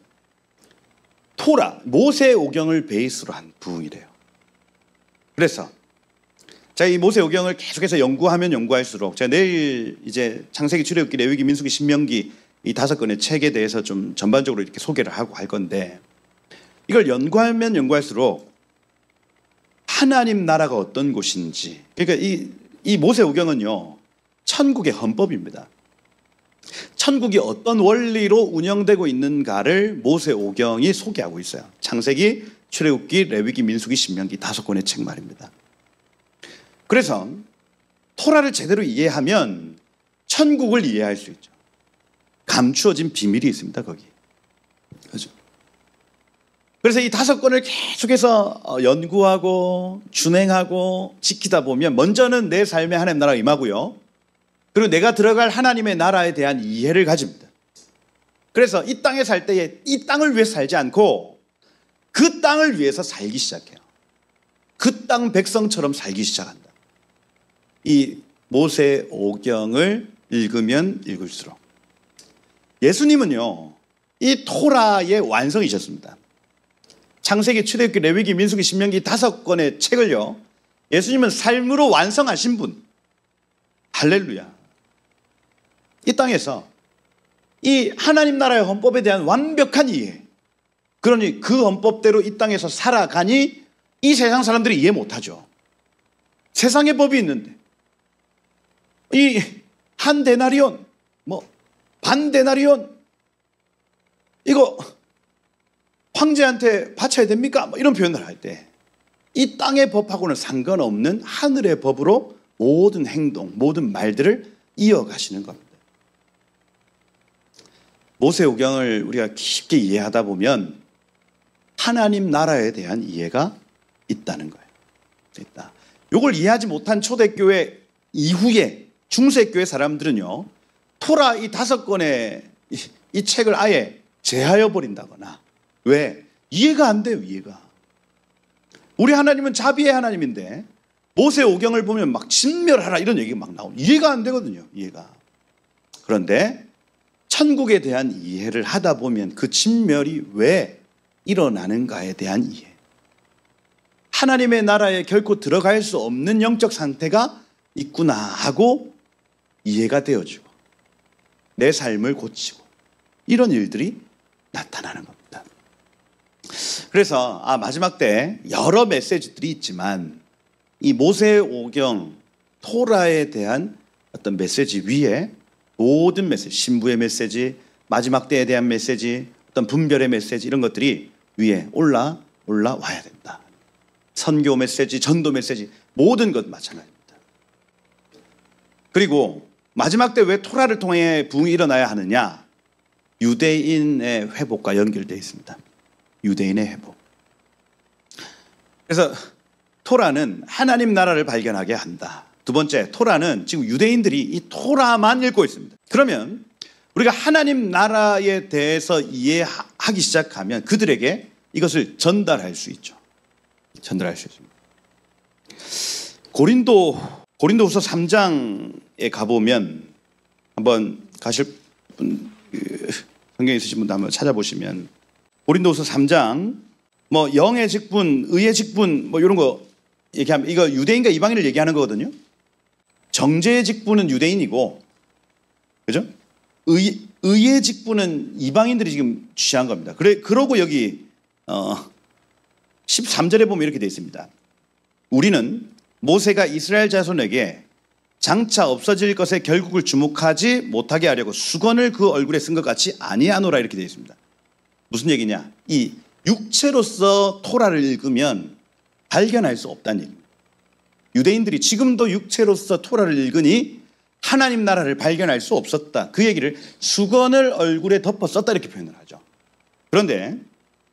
토라, 모세오경을 베이스로 한 부흥이래요. 그래서 제가 이 모세오경을 계속해서 연구하면 연구할수록 제가 내일 이제 창세기, 출애굽기, 레위기, 민수기, 신명기 이 5권의 책에 대해서 좀 전반적으로 이렇게 소개를 하고 할 건데 이걸 연구하면 연구할수록 하나님 나라가 어떤 곳인지, 그러니까 이 모세오경은요 천국의 헌법입니다. 천국이 어떤 원리로 운영되고 있는가를 모세오경이 소개하고 있어요. 창세기, 출애굽기, 레위기, 민수기, 신명기 5권의 책 말입니다. 그래서 토라를 제대로 이해하면 천국을 이해할 수 있죠. 감추어진 비밀이 있습니다, 거기. 그렇죠? 그래서 이 5권을 계속해서 연구하고 준행하고 지키다 보면 먼저는 내 삶에 하나님 나라가 임하고요. 그리고 내가 들어갈 하나님의 나라에 대한 이해를 가집니다. 그래서 이 땅에 살 때에 이 땅을 위해서 살지 않고 그 땅을 위해서 살기 시작해요. 그 땅 백성처럼 살기 시작한다. 이 모세오경을 읽으면 읽을수록 예수님은요 이 토라의 완성이셨습니다. 창세기, 출애굽기, 레위기, 민수기, 신명기 5권의 책을요 예수님은 삶으로 완성하신 분. 할렐루야. 이 땅에서 이 하나님 나라의 헌법에 대한 완벽한 이해, 그러니 그 헌법대로 이 땅에서 살아가니 이 세상 사람들이 이해 못하죠. 세상의 법이 있는데 이 한 데나리온, 뭐 반 데나리온 이거 황제한테 바쳐야 됩니까? 뭐 이런 표현을 할 때 이 땅의 법하고는 상관없는 하늘의 법으로 모든 행동, 모든 말들을 이어가시는 겁니다. 모세오경을 우리가 깊게 이해하다 보면 하나님 나라에 대한 이해가 있다는 거예요. 있다. 이걸 이해하지 못한 초대교회 이후에 중세교회 사람들은요 토라 이 5권의 이 책을 아예 제하여 버린다거나. 왜? 이해가 안 돼요. 이해가. 우리 하나님은 자비의 하나님인데 모세오경을 보면 막 진멸하라 이런 얘기가 막 나오고 이해가 안 되거든요. 이해가. 그런데 천국에 대한 이해를 하다 보면 그 진멸이 왜 일어나는가에 대한 이해. 하나님의 나라에 결코 들어갈 수 없는 영적 상태가 있구나 하고 이해가 되어지고 내 삶을 고치고 이런 일들이 나타나는 겁니다. 그래서 마지막 때 여러 메시지들이 있지만 이 모세오경 토라에 대한 어떤 메시지 위에 모든 메시지, 신부의 메시지, 마지막 때에 대한 메시지, 어떤 분별의 메시지 이런 것들이 위에 올라와야 된다. 선교 메시지, 전도 메시지 모든 것 마찬가지입니다. 그리고 마지막 때 왜 토라를 통해 부흥이 일어나야 하느냐? 유대인의 회복과 연결되어 있습니다. 유대인의 회복. 그래서 토라는 하나님 나라를 발견하게 한다. 두 번째, 토라는 지금 유대인들이 이 토라만 읽고 있습니다. 그러면 우리가 하나님 나라에 대해서 이해하기 시작하면 그들에게 이것을 전달할 수 있죠. 전달할 수 있습니다. 고린도후서 3장에 가보면 한번 가실 분, 성경에 있으신 분도 한번 찾아보시면 고린도후서 3장 뭐 영의 직분, 의의 직분 뭐 이런 거 얘기하면 이거 유대인과 이방인을 얘기하는 거거든요. 정죄의 직분은 유대인이고, 그죠? 의의 직분은 이방인들이 지금 취한 겁니다. 그러고 여기 13절에 보면 이렇게 되어 있습니다. 우리는 모세가 이스라엘 자손에게 장차 없어질 것의 결국을 주목하지 못하게 하려고 수건을 그 얼굴에 쓴 것 같이 아니하노라 이렇게 되어 있습니다. 무슨 얘기냐? 이 육체로서 토라를 읽으면 발견할 수 없다는 얘기입니다. 유대인들이 지금도 육체로서 토라를 읽으니 하나님 나라를 발견할 수 없었다. 그 얘기를 수건을 얼굴에 덮어 썼다 이렇게 표현을 하죠. 그런데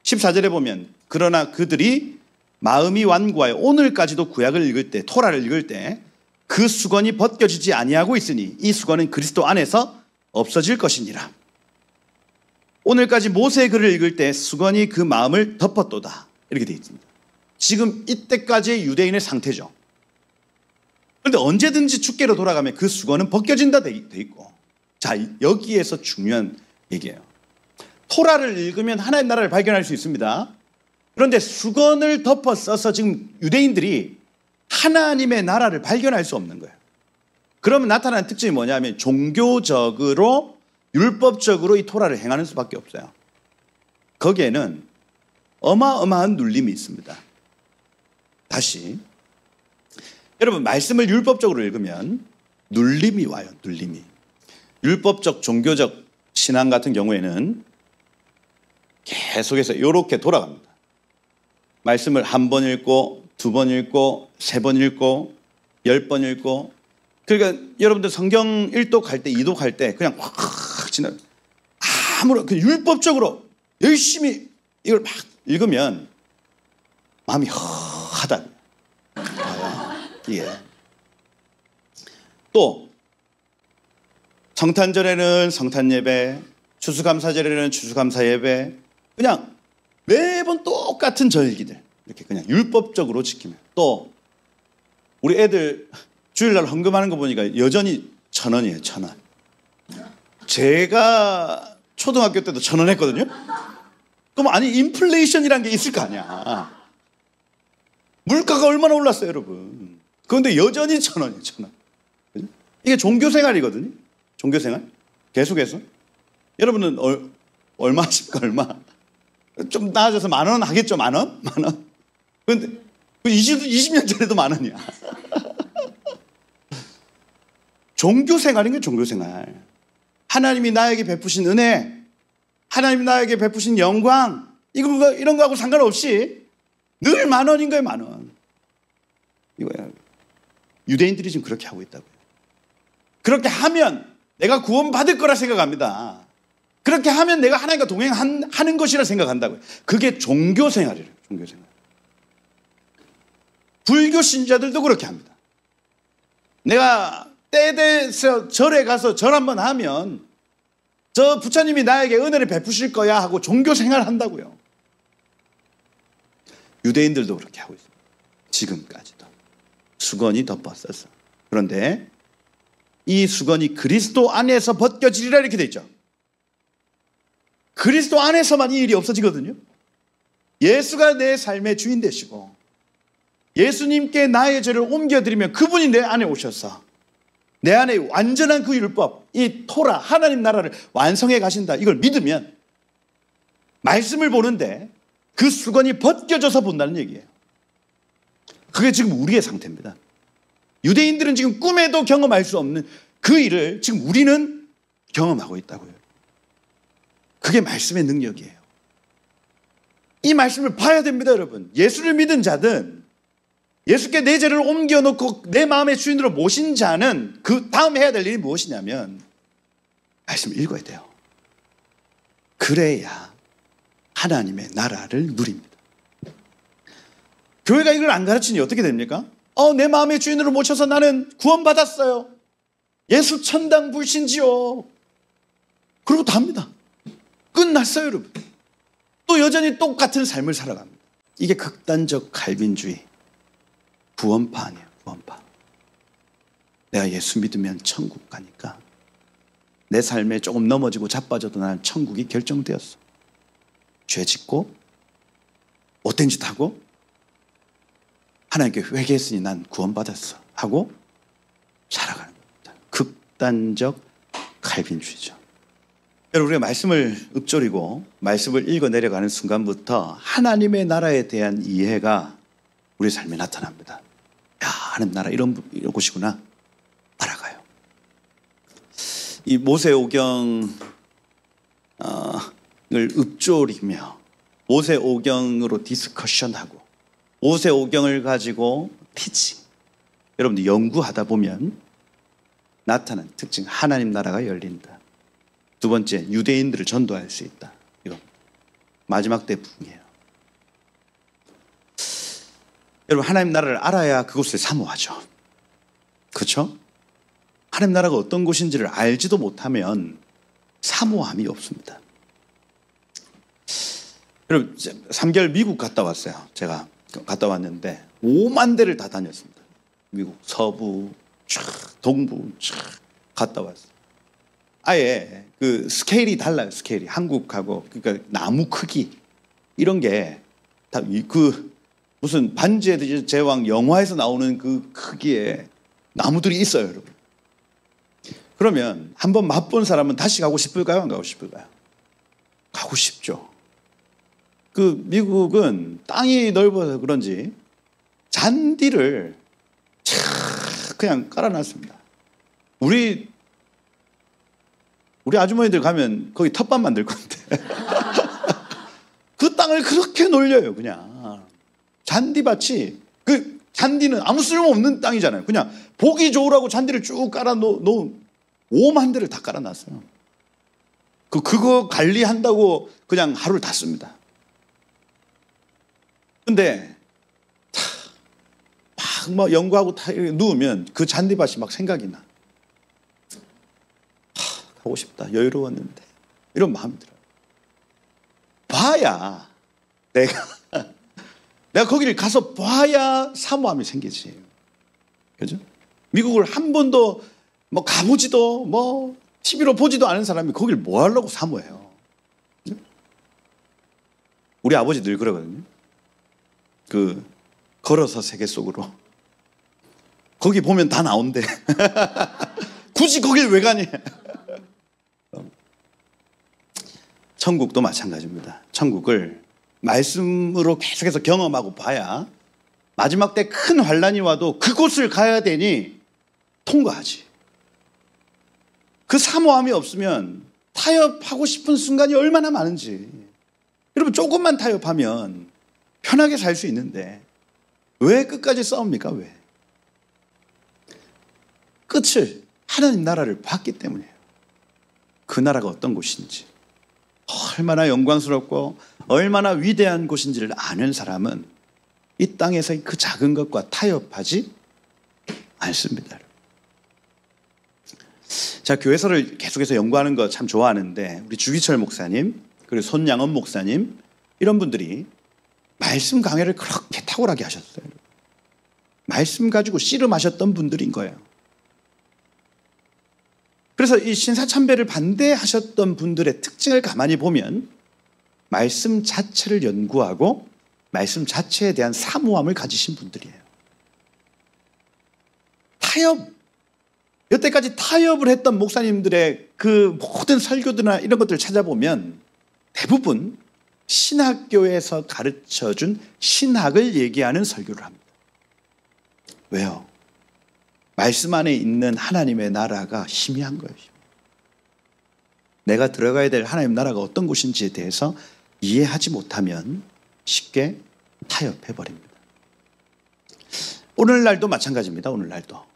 14절에 보면 그러나 그들이 마음이 완고하여 오늘까지도 구약을 읽을 때, 토라를 읽을 때 그 수건이 벗겨지지 아니하고 있으니 이 수건은 그리스도 안에서 없어질 것이니라. 오늘까지 모세의 글을 읽을 때 수건이 그 마음을 덮었도다 이렇게 되어 있습니다. 지금 이때까지의 유대인의 상태죠. 그런데 언제든지 주께로 돌아가면 그 수건은 벗겨진다 돼 있고, 자, 여기에서 중요한 얘기예요. 토라를 읽으면 하나님 나라를 발견할 수 있습니다. 그런데 수건을 덮어 써서 지금 유대인들이 하나님의 나라를 발견할 수 없는 거예요. 그러면 나타나는 특징이 뭐냐면 종교적으로 율법적으로 이 토라를 행하는 수밖에 없어요. 거기에는 어마어마한 눌림이 있습니다. 다시 여러분, 말씀을 율법적으로 읽으면 눌림이 와요. 눌림이. 율법적 종교적 신앙 같은 경우에는 계속해서 이렇게 돌아갑니다. 말씀을 한 번 읽고 두 번 읽고 세 번 읽고 10번 읽고, 그러니까 여러분들 성경 1독 할 때 2독 할 때 그냥 확 지나 아무런 율법적으로 열심히 이걸 막 읽으면 마음이 허하다. 예. 또 성탄절에는 성탄 예배, 추수감사절에는 추수감사 예배, 그냥 매번 똑같은 절기들 이렇게 그냥 율법적으로 지키면, 또 우리 애들 주일날 헌금하는 거 보니까 여전히 1,000원이에요. 1,000원. 제가 초등학교 때도 1,000원 했거든요. 그럼 아니 인플레이션이란 게 있을 거 아니야. 물가가 얼마나 올랐어요, 여러분. 그런데 여전히 1,000원이에요. 1,000원. 이게 종교생활이거든요. 종교생활. 계속해서. 여러분은 얼마 하십니까? 얼마? 좀 나아져서 10,000원 하겠죠? 10,000원? 10,000원? 그런데 20년 전에도 10,000원이야. 종교생활인 게 종교생활. 하나님이 나에게 베푸신 은혜, 하나님이 나에게 베푸신 영광, 이런 거하고 상관없이 늘 10,000원인 거예요. 10,000원. 이거야. 유대인들이 지금 그렇게 하고 있다고요. 그렇게 하면 내가 구원받을 거라 생각합니다. 그렇게 하면 내가 하나님과 동행하는 것이라 생각한다고요. 그게 종교생활이래요. 종교생활. 불교 신자들도 그렇게 합니다. 내가 때 돼서 절에 가서 절 한번 하면 저 부처님이 나에게 은혜를 베푸실 거야 하고 종교생활 한다고요. 유대인들도 그렇게 하고 있습니다. 지금까지도. 수건이 덮었어서. 그런데 이 수건이 그리스도 안에서 벗겨지리라 이렇게 돼 있죠. 그리스도 안에서만 이 일이 없어지거든요. 예수가 내 삶의 주인 되시고 예수님께 나의 죄를 옮겨드리면 그분이 내 안에 오셔서 내 안에 완전한 그 율법, 이 토라, 하나님 나라를 완성해 가신다. 이걸 믿으면 말씀을 보는데 그 수건이 벗겨져서 본다는 얘기예요. 그게 지금 우리의 상태입니다. 유대인들은 지금 꿈에도 경험할 수 없는 그 일을 지금 우리는 경험하고 있다고요. 그게 말씀의 능력이에요. 이 말씀을 봐야 됩니다, 여러분. 예수를 믿은 자든 예수께 내 죄를 옮겨놓고 내 마음의 주인으로 모신 자는 그 다음 해야 될 일이 무엇이냐면 말씀을 읽어야 돼요. 그래야 하나님의 나라를 누립니다. 교회가 이걸 안 가르치니 어떻게 됩니까? 내 마음의 주인으로 모셔서 나는 구원받았어요. 예수 천당 불신지요. 그러고 다 합니다. 끝났어요, 여러분. 또 여전히 똑같은 삶을 살아갑니다. 이게 극단적 칼빈주의. 구원파 아니에요, 구원파. 내가 예수 믿으면 천국 가니까 내 삶에 조금 넘어지고 자빠져도 나는 천국이 결정되었어. 죄 짓고 못된 짓 하고 하나님께 회개했으니 난 구원받았어 하고 살아가는 겁니다. 극단적 칼빈주의죠. 여러분, 우리가 말씀을 읊조리고 말씀을 읽어 내려가는 순간부터 하나님의 나라에 대한 이해가 우리 삶에 나타납니다. 야, 하나님 나라 이런 곳이구나. 알아가요. 이 모세오경을 읊조리며 모세오경으로 디스커션하고 모세오경을 가지고 티칭, 여러분들 연구하다 보면 나타난 특징, 하나님 나라가 열린다. 두 번째, 유대인들을 전도할 수 있다. 이거 마지막 때 부흥이에요. 여러분, 하나님 나라를 알아야 그곳을 사모하죠. 그렇죠? 하나님 나라가 어떤 곳인지를 알지도 못하면 사모함이 없습니다. 여러분, 3개월 미국 갔다 왔어요. 제가 갔다 왔는데 5만 대를 다 다녔습니다. 미국 서부, 동부 갔다 왔어요. 아예 그 스케일이 달라요. 스케일이 한국하고. 그러니까 나무 크기 이런 게 다 그 무슨 반지의 제왕 영화에서 나오는 그 크기의 나무들이 있어요, 여러분. 그러면 한번 맛본 사람은 다시 가고 싶을까요? 안 가고 싶을까요? 가고 싶죠. 그 미국은 땅이 넓어서 그런지 잔디를 그냥 깔아놨습니다. 우리 아주머니들 가면 거기 텃밭 만들 건데 그 땅을 그렇게 놀려요. 그냥 잔디밭이, 그 잔디는 아무 쓸모없는 땅이잖아요. 그냥 보기 좋으라고 잔디를 쭉 깔아 놓은 5만 대를 다 깔아놨어요. 그거 관리한다고 그냥 하루를 다 씁니다. 근데 막 연구하고 누우면 그 잔디밭이 막 생각이 나. 가고 싶다. 여유로웠는데. 이런 마음이 들어요. 봐야 내가 거기를 가서 봐야 사모함이 생기지. 그죠? 미국을 한 번도 뭐 가보지도 뭐 TV로 보지도 않은 사람이 거기를 뭐 하려고 사모해요. 그죠? 우리 아버지 늘 그러거든요. 걸어서 세계 속으로. 거기 보면 다 나온대. 굳이 거길 왜 가니? 천국도 마찬가지입니다. 천국을 말씀으로 계속해서 경험하고 봐야 마지막 때 큰 환란이 와도 그곳을 가야 되니 통과하지. 그 사모함이 없으면 타협하고 싶은 순간이 얼마나 많은지. 여러분, 조금만 타협하면 편하게 살 수 있는데 왜 끝까지 싸웁니까? 왜? 끝을 하나님 나라를 봤기 때문이에요. 그 나라가 어떤 곳인지, 얼마나 영광스럽고 얼마나 위대한 곳인지를 아는 사람은 이 땅에서의 그 작은 것과 타협하지 않습니다. 자, 교회서를 계속해서 연구하는 거 참 좋아하는데 우리 주기철 목사님 그리고 손양원 목사님 이런 분들이 말씀 강해를 그렇게 탁월하게 하셨어요. 말씀 가지고 씨름하셨던 분들인 거예요. 그래서 이 신사참배를 반대하셨던 분들의 특징을 가만히 보면 말씀 자체를 연구하고 말씀 자체에 대한 사모함을 가지신 분들이에요. 타협, 여태까지 타협을 했던 목사님들의 그 모든 설교들이나 이런 것들을 찾아보면 대부분 신학교에서 가르쳐준 신학을 얘기하는 설교를 합니다. 왜요? 말씀 안에 있는 하나님의 나라가 희미한 거예요. 내가 들어가야 될 하나님 나라가 어떤 곳인지에 대해서 이해하지 못하면 쉽게 타협해버립니다. 오늘날도 마찬가지입니다.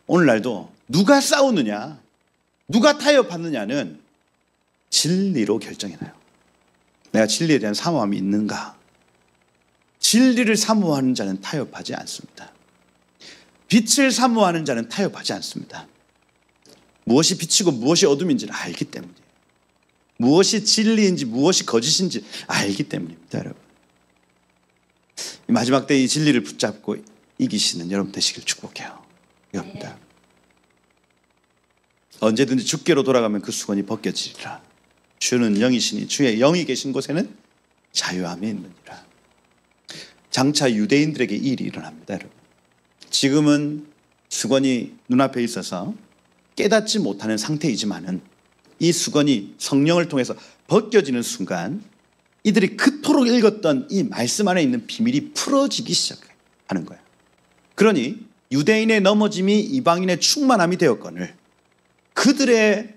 오늘날도 누가 싸우느냐, 누가 타협하느냐는 진리로 결정해놔요. 내가 진리에 대한 사모함이 있는가? 진리를 사모하는 자는 타협하지 않습니다. 빛을 사모하는 자는 타협하지 않습니다. 무엇이 빛이고 무엇이 어둠인지를 알기 때문이에요. 무엇이 진리인지 무엇이 거짓인지 알기 때문입니다, 여러분. 마지막 때 이 진리를 붙잡고 이기시는 여러분 되시길 축복해요. 이겁니다. 언제든지 주께로 돌아가면 그 수건이 벗겨지리라. 주는 영이시니 주의 영이 계신 곳에는 자유함이 있느니라. 장차 유대인들에게 이 일이 일어납니다, 여러분. 지금은 수건이 눈앞에 있어서 깨닫지 못하는 상태이지만은 이 수건이 성령을 통해서 벗겨지는 순간 이들이 그토록 읽었던 이 말씀 안에 있는 비밀이 풀어지기 시작하는 거예요. 그러니 유대인의 넘어짐이 이방인의 충만함이 되었거늘 그들의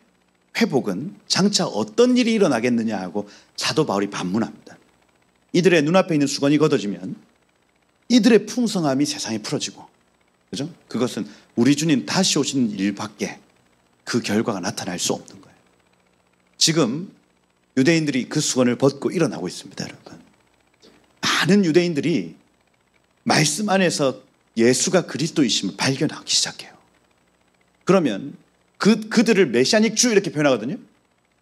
회복은 장차 어떤 일이 일어나겠느냐 하고 사도 바울이 반문합니다. 이들의 눈앞에 있는 수건이 걷어지면 이들의 풍성함이 세상에 풀어지고, 그죠? 그것은 우리 주님 다시 오시는 일밖에 그 결과가 나타날 수 없는 거예요. 지금 유대인들이 그 수건을 벗고 일어나고 있습니다, 여러분. 많은 유대인들이 말씀 안에서 예수가 그리스도이심을 발견하기 시작해요. 그러면 그들을 메시아닉 주 이렇게 표현하거든요.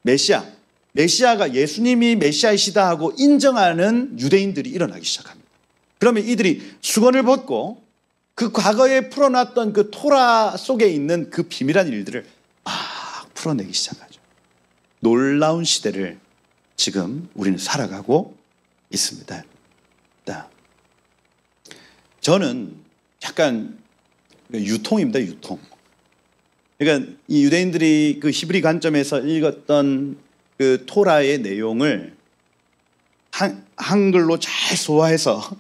메시아가 예수님이 메시아이시다 하고 인정하는 유대인들이 일어나기 시작합니다. 그러면 이들이 수건을 벗고 그 과거에 풀어놨던 그 토라 속에 있는 그 비밀한 일들을 막 풀어내기 시작하죠. 놀라운 시대를 지금 우리는 살아가고 있습니다. 저는 약간 유통입니다, 유통. 그러니까 이 유대인들이 그 히브리 관점에서 읽었던 그 토라의 내용을 한글로 잘 소화해서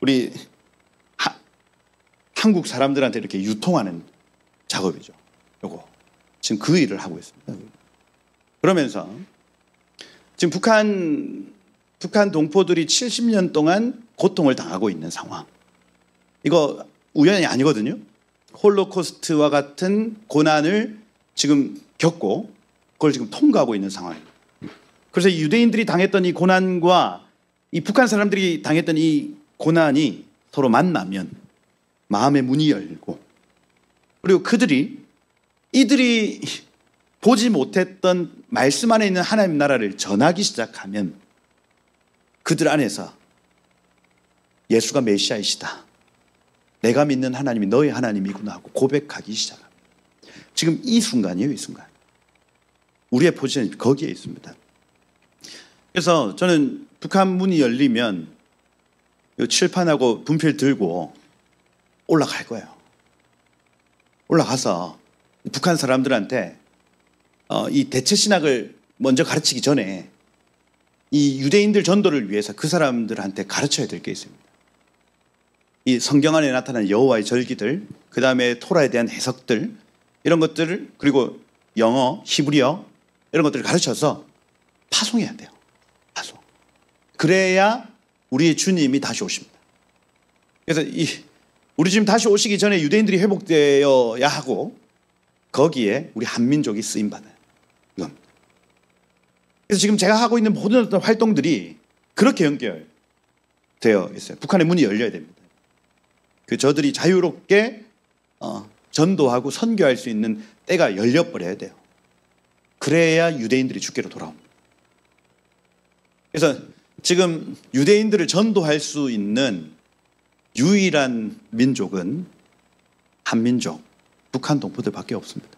우리 한국 사람들한테 이렇게 유통하는 작업이죠. 요거 지금 그 일을 하고 있습니다. 그러면서 지금 북한 동포들이 70년 동안 고통을 당하고 있는 상황. 이거 우연이 아니거든요. 홀로코스트와 같은 고난을 지금 겪고 그걸 지금 통과하고 있는 상황입니다. 그래서 유대인들이 당했던 이 고난과 이 북한 사람들이 당했던 이 고난이 서로 만나면 마음의 문이 열고, 그리고 이들이 보지 못했던 말씀 안에 있는 하나님 나라를 전하기 시작하면 그들 안에서 예수가 메시아이시다, 내가 믿는 하나님이 너의 하나님이구나 하고 고백하기 시작합니다. 지금 이 순간이에요, 이 순간. 우리의 포지션이 거기에 있습니다. 그래서 저는 북한 문이 열리면 칠판하고 분필 들고 올라갈 거예요. 올라가서 북한 사람들한테 이 대체 신학을 먼저 가르치기 전에 이 유대인들 전도를 위해서 그 사람들한테 가르쳐야 될 게 있습니다. 이 성경 안에 나타나는 여호와의 절기들, 그 다음에 토라에 대한 해석들, 이런 것들을, 그리고 영어, 히브리어 이런 것들을 가르쳐서 파송해야 돼요. 파송. 그래야 우리 주님이 다시 오십니다. 그래서 우리 주님 다시 오시기 전에 유대인들이 회복되어야 하고 거기에 우리 한민족이 쓰임받아요. 이겁니다. 그래서 지금 제가 하고 있는 모든 어떤 활동들이 그렇게 연결되어 있어요. 북한의 문이 열려야 됩니다. 저들이 자유롭게 전도하고 선교할 수 있는 때가 열려버려야 돼요. 그래야 유대인들이 주께로 돌아옵니다. 그래서 지금 유대인들을 전도할 수 있는 유일한 민족은 한민족, 북한 동포들밖에 없습니다.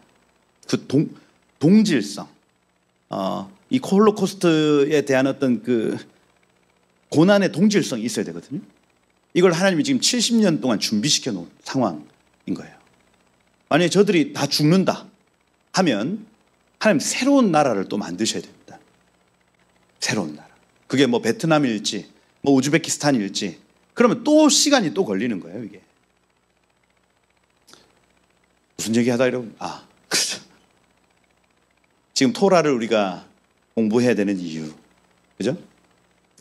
동질성, 이 홀로코스트에 대한 어떤 그 고난의 동질성이 있어야 되거든요. 이걸 하나님이 지금 70년 동안 준비시켜 놓은 상황인 거예요. 만약에 저들이 다 죽는다 하면 하나님 새로운 나라를 또 만드셔야 됩니다. 새로운 나라. 그게 뭐 베트남일지 뭐 우즈베키스탄일지 그러면 또 시간이 또 걸리는 거예요. 이게 무슨 얘기하다 이러면 그죠. 지금 토라를 우리가 공부해야 되는 이유, 그죠?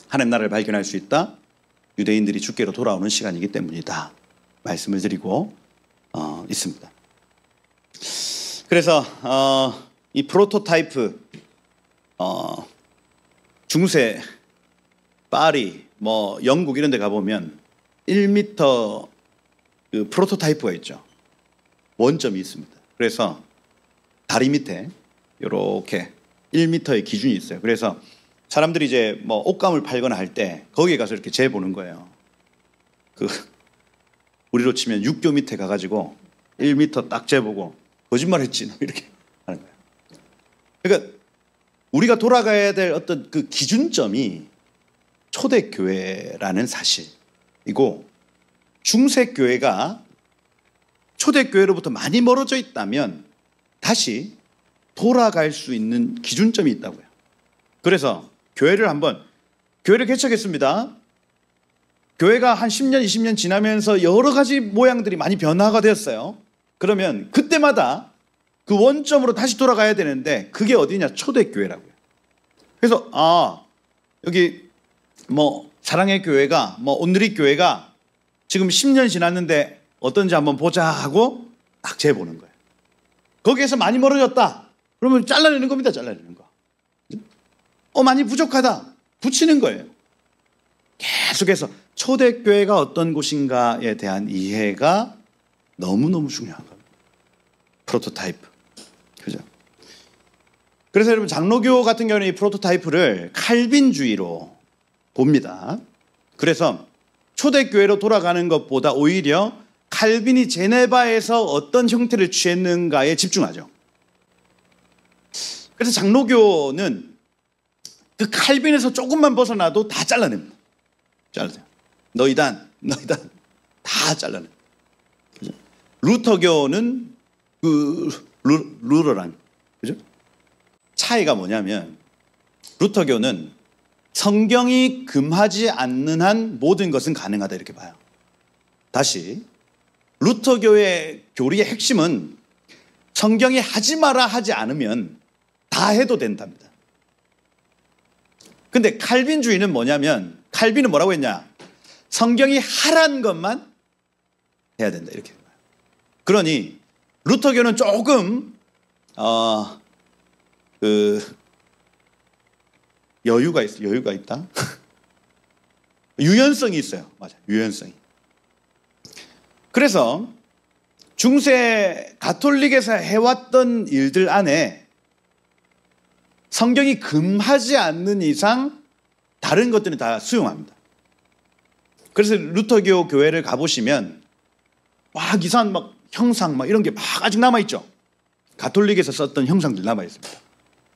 하나님 나라를 발견할 수 있다. 유대인들이 주께로 돌아오는 시간이기 때문이다. 말씀을 드리고 있습니다. 그래서 이 프로토타이프 중세 파리 뭐 영국 이런 데 가보면 1m 그 프로토타이프가 있죠. 원점이 있습니다. 그래서 다리 밑에 이렇게 1m의 기준이 있어요. 그래서 사람들이 이제 뭐 옷감을 팔거나 할 때 거기에 가서 이렇게 재보는 거예요. 그 우리로 치면 육교 밑에 가가지고 1m 딱 재보고 거짓말했지 이렇게 하는 거예요. 그러니까 우리가 돌아가야 될 어떤 그 기준점이 초대교회라는 사실이고, 중세교회가 초대교회로부터 많이 멀어져 있다면 다시 돌아갈 수 있는 기준점이 있다고요. 그래서 교회를 개척했습니다. 교회가 한 10년, 20년 지나면서 여러 가지 모양들이 많이 변화가 되었어요. 그러면 그때마다 그 원점으로 다시 돌아가야 되는데 그게 어디냐? 초대교회라고요. 그래서 여기 뭐 사랑의 교회가 뭐 온누리 교회가 지금 10년 지났는데 어떤지 한번 보자 하고 딱 재보는 거예요. 거기에서 많이 멀어졌다. 그러면 잘라내는 겁니다. 잘라내는 거. 많이 부족하다. 붙이는 거예요. 계속해서 초대교회가 어떤 곳인가에 대한 이해가 너무너무 중요한 겁니다. 프로토타이프. 그죠? 그래서 여러분 장로교 같은 경우는 이 프로토타이프를 칼빈주의로 봅니다. 그래서 초대교회로 돌아가는 것보다 오히려 칼빈이 제네바에서 어떤 형태를 취했는가에 집중하죠. 그래서 장로교는 그 칼빈에서 조금만 벗어나도 다 잘라냅니다. 잘라내요. 너희단 다 잘라냅니다. 그죠? 루터교는 그 루러란, 그죠? 차이가 뭐냐면 루터교는 성경이 금하지 않는 한 모든 것은 가능하다 이렇게 봐요. 다시 루터교의 교리의 핵심은 성경이 하지 마라 하지 않으면 다 해도 된답니다. 근데 칼빈주의는 뭐냐면 칼빈은 뭐라고 했냐? 성경이 하란 것만 해야 된다 이렇게 봐요. 그러니 루터교는 조금 여유가 있다. 유연성이 있어요. 맞아요. 유연성이. 그래서 중세 가톨릭에서 해왔던 일들 안에 성경이 금하지 않는 이상 다른 것들은 다 수용합니다. 그래서 루터교 교회를 가보시면 막 이상한 막 형상 막 이런 게 막 아직 남아있죠. 가톨릭에서 썼던 형상들 남아있습니다.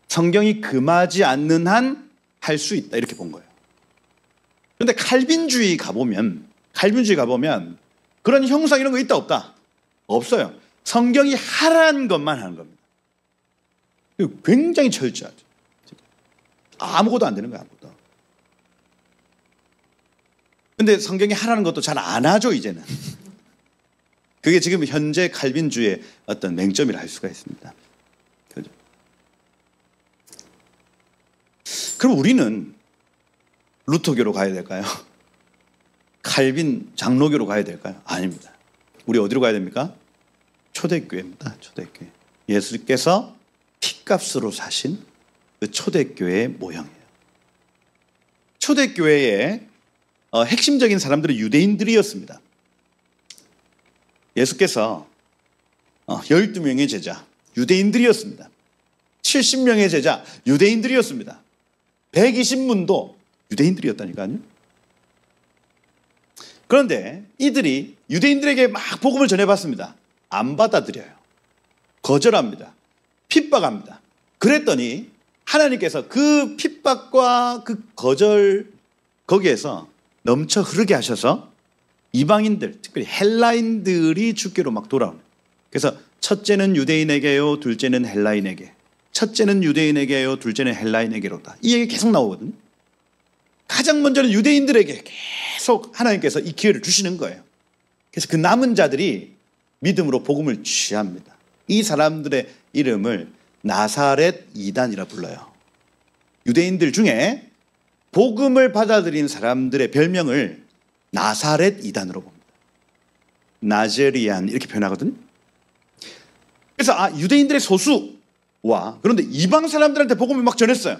성경이 금하지 않는 한 할 수 있다 이렇게 본 거예요. 그런데 칼빈주의 가보면 그런 형상 이런 거 있다 없다? 없어요. 성경이 하라는 것만 하는 겁니다. 굉장히 철저하죠. 아무것도 안 되는 거예요. 아무것도. 근데 성경이 하라는 것도 잘 안 하죠 이제는. 그게 지금 현재 칼빈주의의 어떤 맹점이라 할 수가 있습니다. 그렇죠? 그럼 우리는 루터교로 가야 될까요? 칼빈 장로교로 가야 될까요? 아닙니다. 우리 어디로 가야 됩니까? 초대교회입니다. 초대교회. 예수께서 피값으로 사신 그 초대교회의 모형이에요. 초대교회의 핵심적인 사람들은 유대인들이었습니다. 예수께서 12명의 제자 유대인들이었습니다. 70명의 제자 유대인들이었습니다. 120문도 유대인들이었다니까요. 그런데 이들이 유대인들에게 막 복음을 전해봤습니다. 안 받아들여요. 거절합니다. 핍박합니다. 그랬더니 하나님께서 그 핍박과 그 거절 거기에서 넘쳐 흐르게 하셔서 이방인들, 특별히 헬라인들이 주께로 막 돌아오는. 그래서 첫째는 유대인에게요, 둘째는 헬라인에게. 첫째는 유대인에게요, 둘째는 헬라인에게로다. 이 얘기 계속 나오거든요. 가장 먼저는 유대인들에게 계속 하나님께서 이 기회를 주시는 거예요. 그래서 그 남은 자들이 믿음으로 복음을 취합니다. 이 사람들의 이름을 나사렛 이단이라 불러요. 유대인들 중에 복음을 받아들인 사람들의 별명을 나사렛 이단으로 봅니다. 나제리안 이렇게 표현하거든요. 그래서 유대인들의 소수와 그런데 이방 사람들한테 복음을 막 전했어요.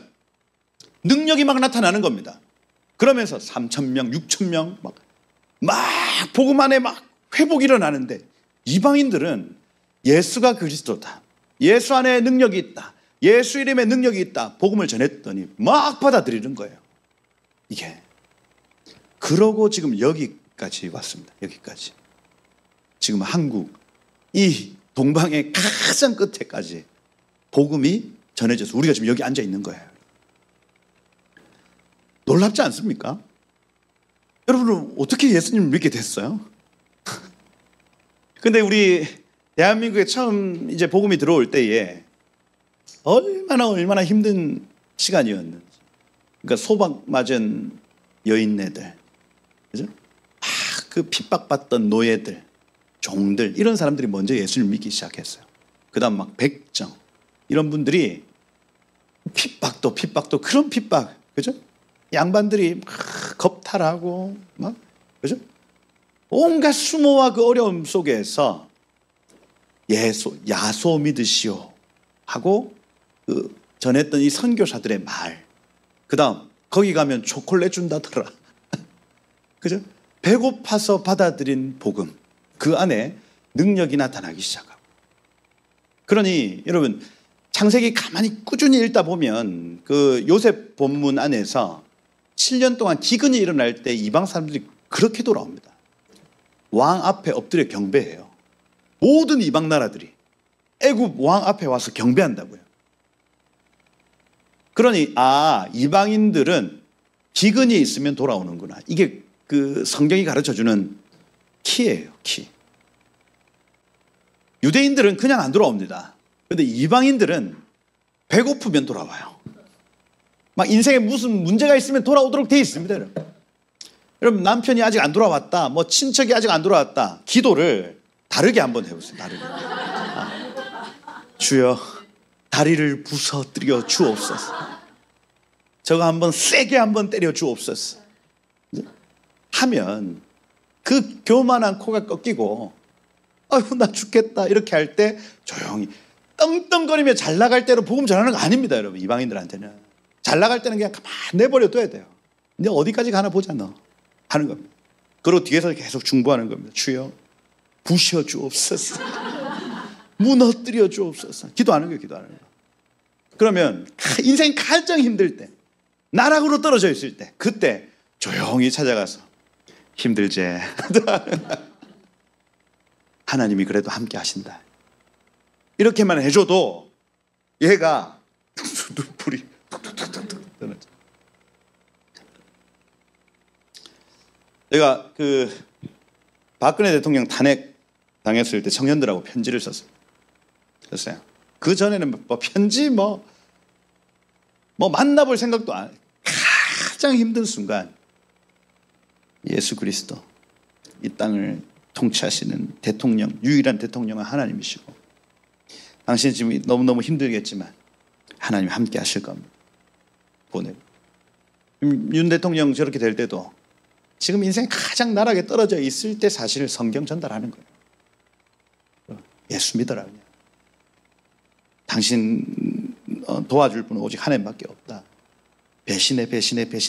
능력이 막 나타나는 겁니다. 그러면서 3,000명, 6,000명 막 복음 안에 막 회복이 일어나는데 이방인들은 예수가 그리스도다. 예수 안에 능력이 있다. 예수 이름에 능력이 있다. 복음을 전했더니 막 받아들이는 거예요. 이게. 그러고 지금 여기까지 왔습니다. 여기까지. 지금 한국, 이 동방의 가장 끝에까지 복음이 전해져서 우리가 지금 여기 앉아 있는 거예요. 놀랍지 않습니까? 여러분은 어떻게 예수님을 믿게 됐어요? 근데 우리 대한민국에 처음 이제 복음이 들어올 때에 얼마나 힘든 시간이었는지. 그러니까 소박 맞은 여인네들, 그죠? 그 핍박받던 노예들, 종들, 이런 사람들이 먼저 예수를 믿기 시작했어요. 그 다음 막 백정, 이런 분들이 핍박도 그런 핍박, 그죠? 양반들이 막 겁탈하고, 막, 그죠? 온갖 수모와 그 어려움 속에서 야소 믿으시오 하고 그 전했던 이 선교사들의 말, 그 다음 거기 가면 초콜릿 준다더라. 그죠? 배고파서 받아들인 복음, 그 안에 능력이 나타나기 시작하고. 그러니 여러분 창세기 가만히 꾸준히 읽다 보면 그 요셉 본문 안에서 7년 동안 기근이 일어날 때 이방 사람들이 그렇게 돌아옵니다. 왕 앞에 엎드려 경배해요. 모든 이방 나라들이 애굽 왕 앞에 와서 경배한다고요. 그러니 이방인들은 기근이 있으면 돌아오는구나. 이게 그 성경이 가르쳐주는 키예요. 키. 유대인들은 그냥 안 돌아옵니다. 그런데 이방인들은 배고프면 돌아와요. 막 인생에 무슨 문제가 있으면 돌아오도록 돼 있습니다. 여러분 남편이 아직 안 돌아왔다, 뭐 친척이 아직 안 돌아왔다, 기도를 다르게 한번 해보세요. 다르게. 주여 다리를 부서뜨려 주옵소서. 저거 한번 세게 한번 때려 주옵소서 하면 그 교만한 코가 꺾이고 아이고 나 죽겠다 이렇게 할 때 조용히 떵떵거리며 잘 나갈 때로 복음 전하는 거 아닙니다. 여러분 이방인들한테는 잘 나갈 때는 그냥 가만 내버려 둬야 돼요. 근데 어디까지 가나 보자 너 하는 겁니다. 그리고 뒤에서 계속 중보하는 겁니다. 주여 부셔 주옵소서. 무너뜨려 주옵소서. 기도하는 거예요. 기도하는 거. 그러면 인생 가장 힘들 때, 나락으로 떨어져 있을 때, 그때 조용히 찾아가서 힘들제. 하나님이 그래도 함께 하신다. 이렇게만 해줘도 얘가 눈물이 툭툭툭툭 떨어져. 내가 그 박근혜 대통령 탄핵 당했을 때 청년들하고 편지를 썼어요. 그 전에는 뭐 편지 뭐 만나볼 생각도 안. 가장 힘든 순간 예수 그리스도 이 땅을 통치하시는 대통령, 유일한 대통령은 하나님이시고 당신은 지금 너무너무 힘들겠지만 하나님 함께 하실 겁니다. 보내고 윤 대통령 저렇게 될 때도 지금 인생 가장 나락에 떨어져 있을 때 사실을 성경 전달하는 거예요. 예수 믿어라 그냥. 당신 도와줄 분은 오직 하나님밖에 없다. 배신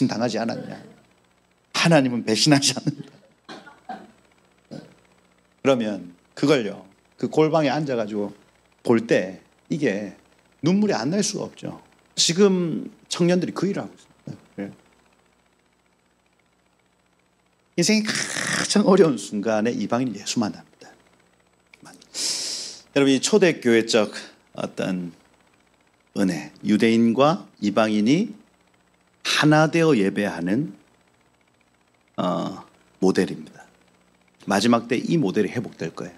당하지 않았냐. 하나님은 배신하지 않는다. 그러면 그걸요, 그 골방에 앉아가지고 볼 때 이게 눈물이 안 날 수가 없죠. 지금 청년들이 그 일을 하고 있어요. 인생이 가장 어려운 순간에 이방인 예수 만납니다. 여러분 이 초대교회적 어떤 은혜, 유대인과 이방인이 하나 되어 예배하는 모델입니다. 마지막 때 이 모델이 회복될 거예요.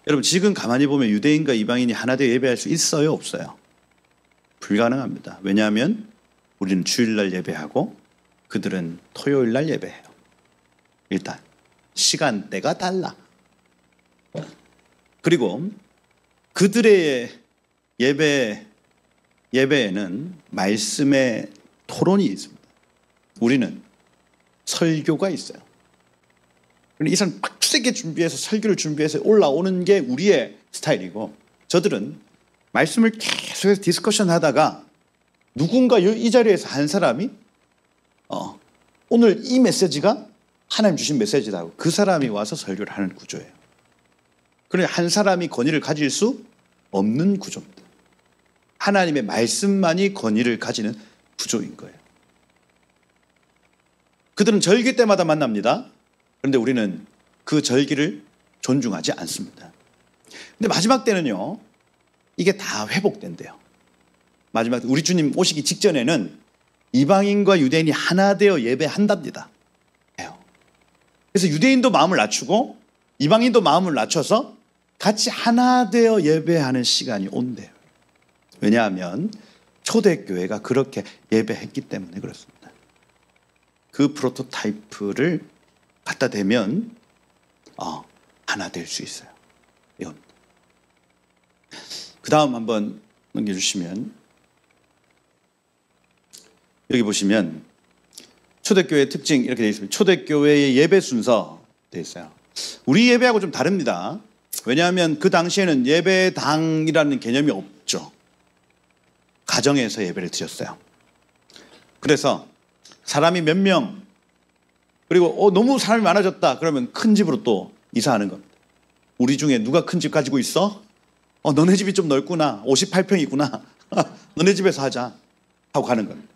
여러분, 지금 가만히 보면 유대인과 이방인이 하나 되어 예배할 수 있어요, 없어요? 불가능합니다. 왜냐하면 우리는 주일날 예배하고 그들은 토요일날 예배해요. 일단 시간대가 달라. 그리고 그들의 예배에는 말씀의 토론이 있습니다. 우리는 설교가 있어요. 이 사람 빡세게 준비해서 설교를 준비해서 올라오는 게 우리의 스타일이고, 저들은 말씀을 계속해서 디스커션 하다가 누군가 이 자리에서 한 사람이 오늘 이 메시지가 하나님 주신 메시지다, 그 사람이 와서 설교를 하는 구조예요. 그러니 한 사람이 권위를 가질 수 없는 구조입니다. 하나님의 말씀만이 권위를 가지는 구조인 거예요. 그들은 절기 때마다 만납니다. 그런데 우리는 그 절기를 존중하지 않습니다. 근데 마지막 때는요, 이게 다 회복된대요. 마지막 우리 주님 오시기 직전에는 이방인과 유대인이 하나 되어 예배한답니다. 그래서 유대인도 마음을 낮추고 이방인도 마음을 낮춰서 같이 하나 되어 예배하는 시간이 온대요. 왜냐하면 초대교회가 그렇게 예배했기 때문에 그렇습니다. 그 프로토타입을 갖다 대면 하나 될 수 있어요. 이겁니다. 그 다음 한번 넘겨주시면, 여기 보시면 초대교회의 특징 이렇게 되어 있습니다. 초대교회의 예배 순서 되어 있어요. 우리 예배하고 좀 다릅니다. 왜냐하면 그 당시에는 예배당이라는 개념이 없죠. 가정에서 예배를 드렸어요. 그래서 사람이 몇 명, 그리고 너무 사람이 많아졌다 그러면 큰 집으로 또 이사하는 겁니다. 우리 중에 누가 큰 집 가지고 있어? 너네 집이 좀 넓구나. 58평이구나. 너네 집에서 하자 하고 가는 겁니다.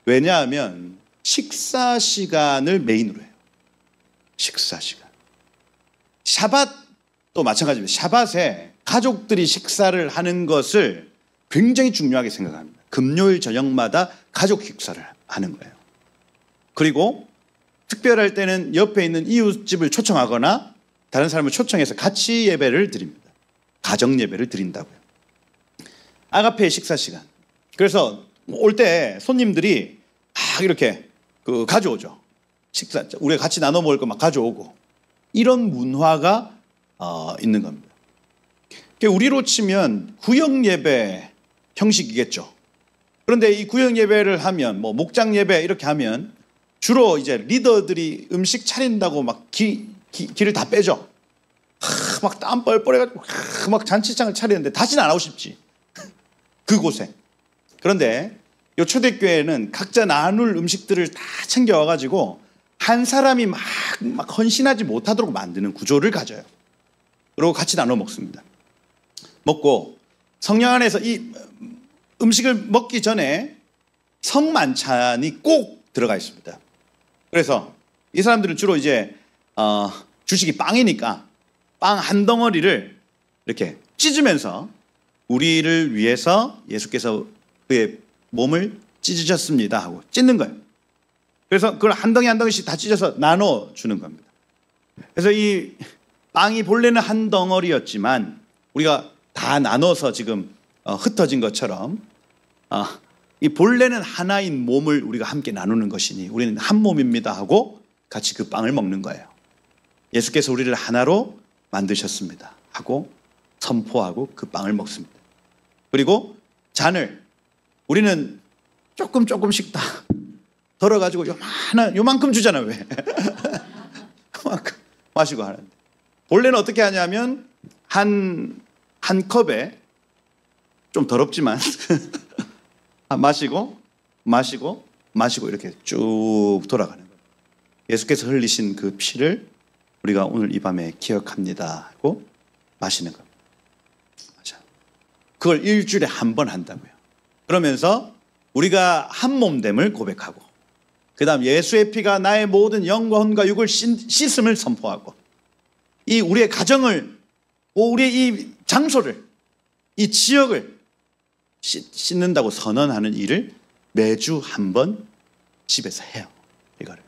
왜냐하면 식사 시간을 메인으로 해요. 식사 시간. 샤밧도 마찬가지입니다. 샤밧에 가족들이 식사를 하는 것을 굉장히 중요하게 생각합니다. 금요일 저녁마다 가족 식사를 하는 거예요. 그리고 특별할 때는 옆에 있는 이웃집을 초청하거나 다른 사람을 초청해서 같이 예배를 드립니다. 가정 예배를 드린다고요. 아가페의 식사 시간. 그래서 올 때 손님들이 막 이렇게 가져오죠. 식사, 우리가 같이 나눠 먹을 거 막 가져오고, 이런 문화가 있는 겁니다. 우리로 치면 구역 예배 형식이겠죠. 그런데 이 구역 예배를 하면, 목장 예배 이렇게 하면 주로 이제 리더들이 음식 차린다고 막 길을 다 빼죠. 막 땀 뻘뻘해가지고 막 잔치장을 차리는데 다시는 안 하고 싶지. 그곳에. 그런데 이 초대교회는 각자 나눌 음식들을 다 챙겨와가지고 한 사람이 막 헌신하지 못하도록 만드는 구조를 가져요. 그리고 같이 나눠 먹습니다. 먹고 성령 안에서 이 음식을 먹기 전에 성만찬이 꼭 들어가 있습니다. 그래서 이 사람들은 주로 이제 주식이 빵이니까 빵 한 덩어리를 이렇게 찢으면서 우리를 위해서 예수께서 그의 몸을 찢으셨습니다 하고 찢는 거예요. 그래서 그걸 한 덩이 한 덩이씩 다 찢어서 나눠주는 겁니다. 그래서 이 빵이 본래는 한 덩어리였지만 우리가 다 나눠서 지금 흩어진 것처럼 이 본래는 하나인 몸을 우리가 함께 나누는 것이니 우리는 한 몸입니다 하고 같이 그 빵을 먹는 거예요. 예수께서 우리를 하나로 만드셨습니다 하고 선포하고 그 빵을 먹습니다. 그리고 잔을 우리는 조금씩 다 덜어가지고 요만큼 주잖아요. 왜? 그만큼 마시고 하는데, 본래는 어떻게 하냐면 한 컵에 좀 더럽지만 마시고 이렇게 쭉 돌아가는 거예요. 예수께서 흘리신 그 피를 우리가 오늘 이 밤에 기억합니다 하고 마시는 겁니다. 그걸 일주일에 한 번 한다고요. 그러면서 우리가 한 몸됨을 고백하고, 그 다음 예수의 피가 나의 모든 영과 혼과 육을 씻음을 선포하고, 이 우리의 가정을, 우리의 이 장소를, 이 지역을 씻는다고 선언하는 일을 매주 한 번 집에서 해요. 이거를.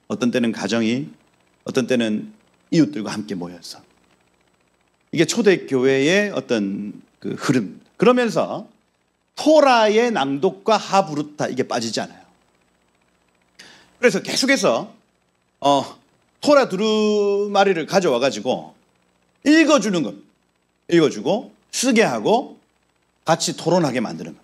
어떤 때는 가정이, 어떤 때는 이웃들과 함께 모여서. 이게 초대교회의 어떤 그 흐름. 그러면서 토라의 낭독과 하브루타 이게 빠지지 않아요. 그래서 계속해서 토라 두루마리를 가져와 가지고 읽어주는 것, 읽어주고 쓰게 하고 같이 토론하게 만드는 것.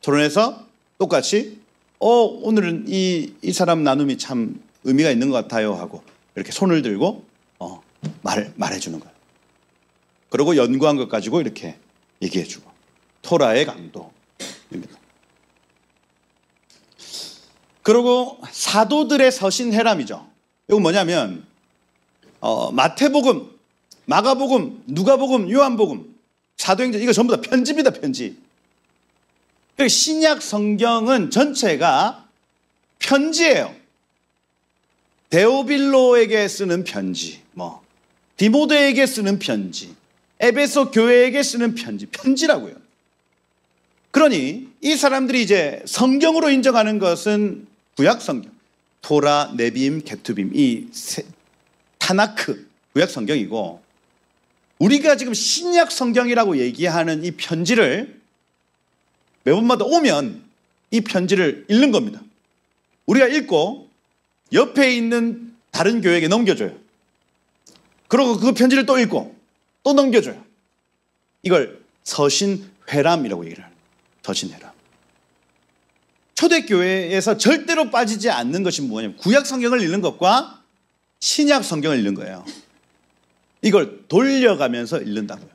토론해서 똑같이 오늘은 이 사람 나눔이 참 의미가 있는 것 같아요 하고 이렇게 손을 들고 말해주는 거예요. 그리고 연구한 것 가지고 이렇게 얘기해주고 토라의 강도입니다. 그리고 사도들의 서신회람이죠. 이거 뭐냐면 마태복음, 마가복음, 누가복음, 요한복음, 사도행전 이거 전부 다 편지입니다. 편지. 신약 성경은 전체가 편지예요. 데오빌로에게 쓰는 편지, 디모데에게 쓰는 편지, 에베소 교회에게 쓰는 편지, 편지라고요. 그러니 이 사람들이 이제 성경으로 인정하는 것은 구약 성경, 토라, 네빔, 게투빔, 이 타나크 구약 성경이고, 우리가 지금 신약 성경이라고 얘기하는 이 편지를 매번마다 오면 이 편지를 읽는 겁니다. 우리가 읽고 옆에 있는 다른 교회에게 넘겨줘요. 그리고 그 편지를 또 읽고 또 넘겨줘요. 이걸 서신회람이라고 얘기를 합니다. 서신회람. 초대교회에서 절대로 빠지지 않는 것이 뭐냐면 구약 성경을 읽는 것과 신약 성경을 읽는 거예요. 이걸 돌려가면서 읽는다고요.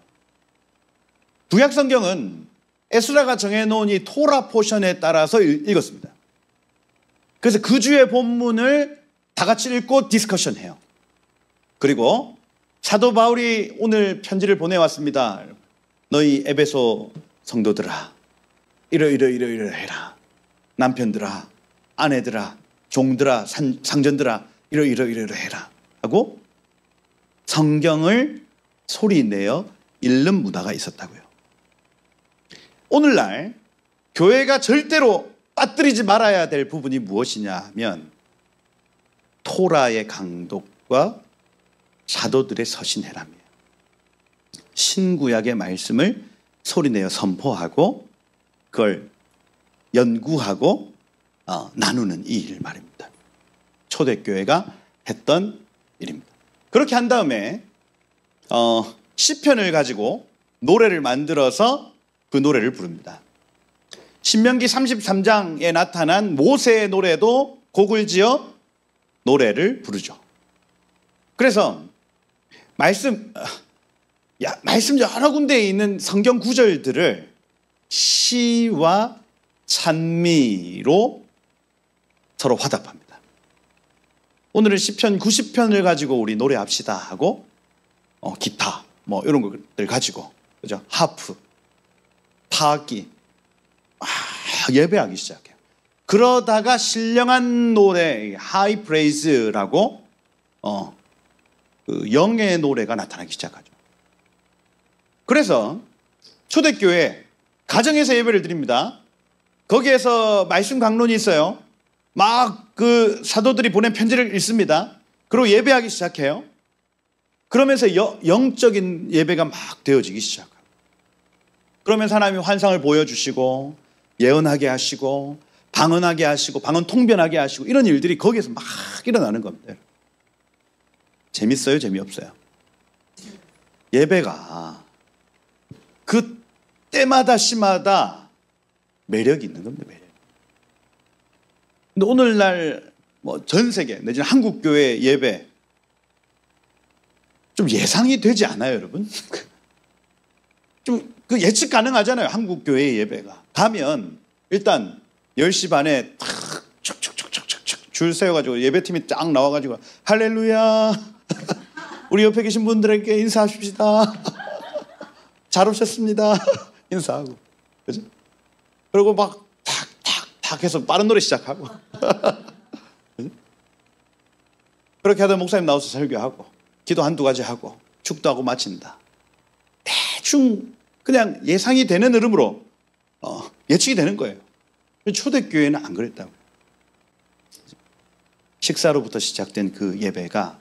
구약 성경은 에스라가 정해놓은 이 토라 포션에 따라서 읽었습니다. 그래서 그 주의 본문을 다 같이 읽고 디스커션해요. 그리고 사도 바울이 오늘 편지를 보내왔습니다. 너희 에베소 성도들아, 이러 해라. 남편들아, 아내들아, 종들아, 상전들아, 이러 해라. 하고 성경을 소리내어 읽는 문화가 있었다고요. 오늘날 교회가 절대로 빠뜨리지 말아야 될 부분이 무엇이냐 하면 토라의 강독과 사도들의 서신회람이에요. 신구약의 말씀을 소리내어 선포하고 그걸 연구하고 나누는 이 일 말입니다. 초대교회가 했던 일입니다. 그렇게 한 다음에 시편을 가지고 노래를 만들어서 그 노래를 부릅니다. 신명기 33장에 나타난 모세의 노래도 곡을 지어 노래를 부르죠. 그래서 말씀 여러 군데에 있는 성경 구절들을 시와 찬미로 서로 화답합니다. 오늘은 시편 90편을 가지고 우리 노래합시다 하고 기타 이런 것들 가지고 그죠? 하프, 타악기 예배하기 시작해요. 그러다가 신령한 노래 하이 프레이즈라고 그 영의 노래가 나타나기 시작하죠. 그래서 초대교회 가정에서 예배를 드립니다. 거기에서 말씀 강론이 있어요. 막 그 사도들이 보낸 편지를 읽습니다. 그리고 예배하기 시작해요. 그러면서 영적인 예배가 막 되어지기 시작해요. 그러면서 하나님이 환상을 보여주시고 예언하게 하시고 방언하게 하시고 방언 통변하게 하시고 이런 일들이 거기에서 막 일어나는 겁니다. 재밌어요? 재미없어요? 예배가 그 때마다 시마다 매력이 있는 겁니다. 매력. 근데 오늘날 전 세계 내지는 한국 교회 예배 좀 예상이 되지 않아요, 여러분? 좀 그 예측 가능하잖아요. 한국 교회 예배가 가면 일단 10시 반에 탁 촉촉촉촉촉 줄 세워가지고 예배팀이 쫙 나와가지고 할렐루야 우리 옆에 계신 분들에게 인사하십시다. 잘 오셨습니다. 인사하고 그죠? 그리고 막 탁탁탁 해서 빠른 노래 시작하고 그렇게 하다 목사님 나와서 설교하고 기도 한두 가지 하고 축도하고 마친다. 대충 그냥 예상이 되는 흐름으로 예측이 되는 거예요. 초대교회는 안 그랬다고요. 식사로부터 시작된 그 예배가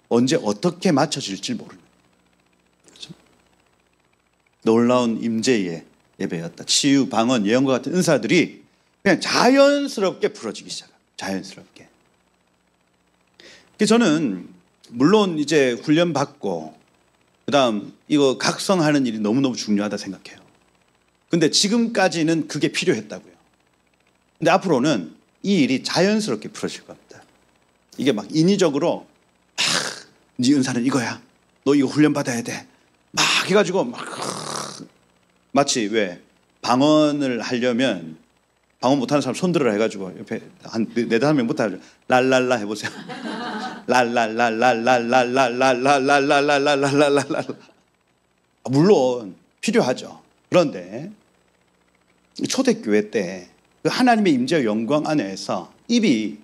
언제 어떻게 맞춰질지 모르는 그렇죠? 놀라운 임재의 예배였다. 치유, 방언, 예언과 같은 은사들이 그냥 자연스럽게 풀어지기 시작합니다. 자연스럽게. 저는 물론 이제 훈련 받고 그다음 이거 각성하는 일이 너무너무 중요하다 생각해요. 근데 지금까지는 그게 필요했다고요. 근데 앞으로는 이 일이 자연스럽게 풀어질 겁니다. 이게 막 인위적으로 네 은사는 이거야. 너 이거 훈련 받아야 돼. 막 해가지고 막 마치 왜 방언을 하려면 방언 못하는 사람 손 들으라 해가지고 옆에 한 4-5명 못하죠. 랄랄라 해보세요. 랄랄랄랄랄랄랄랄랄랄랄랄랄랄랄랄랄랄랄 물론 필요하죠. 그런데 초대교회 때 그 하나님의 임재와 영광 안에서 입이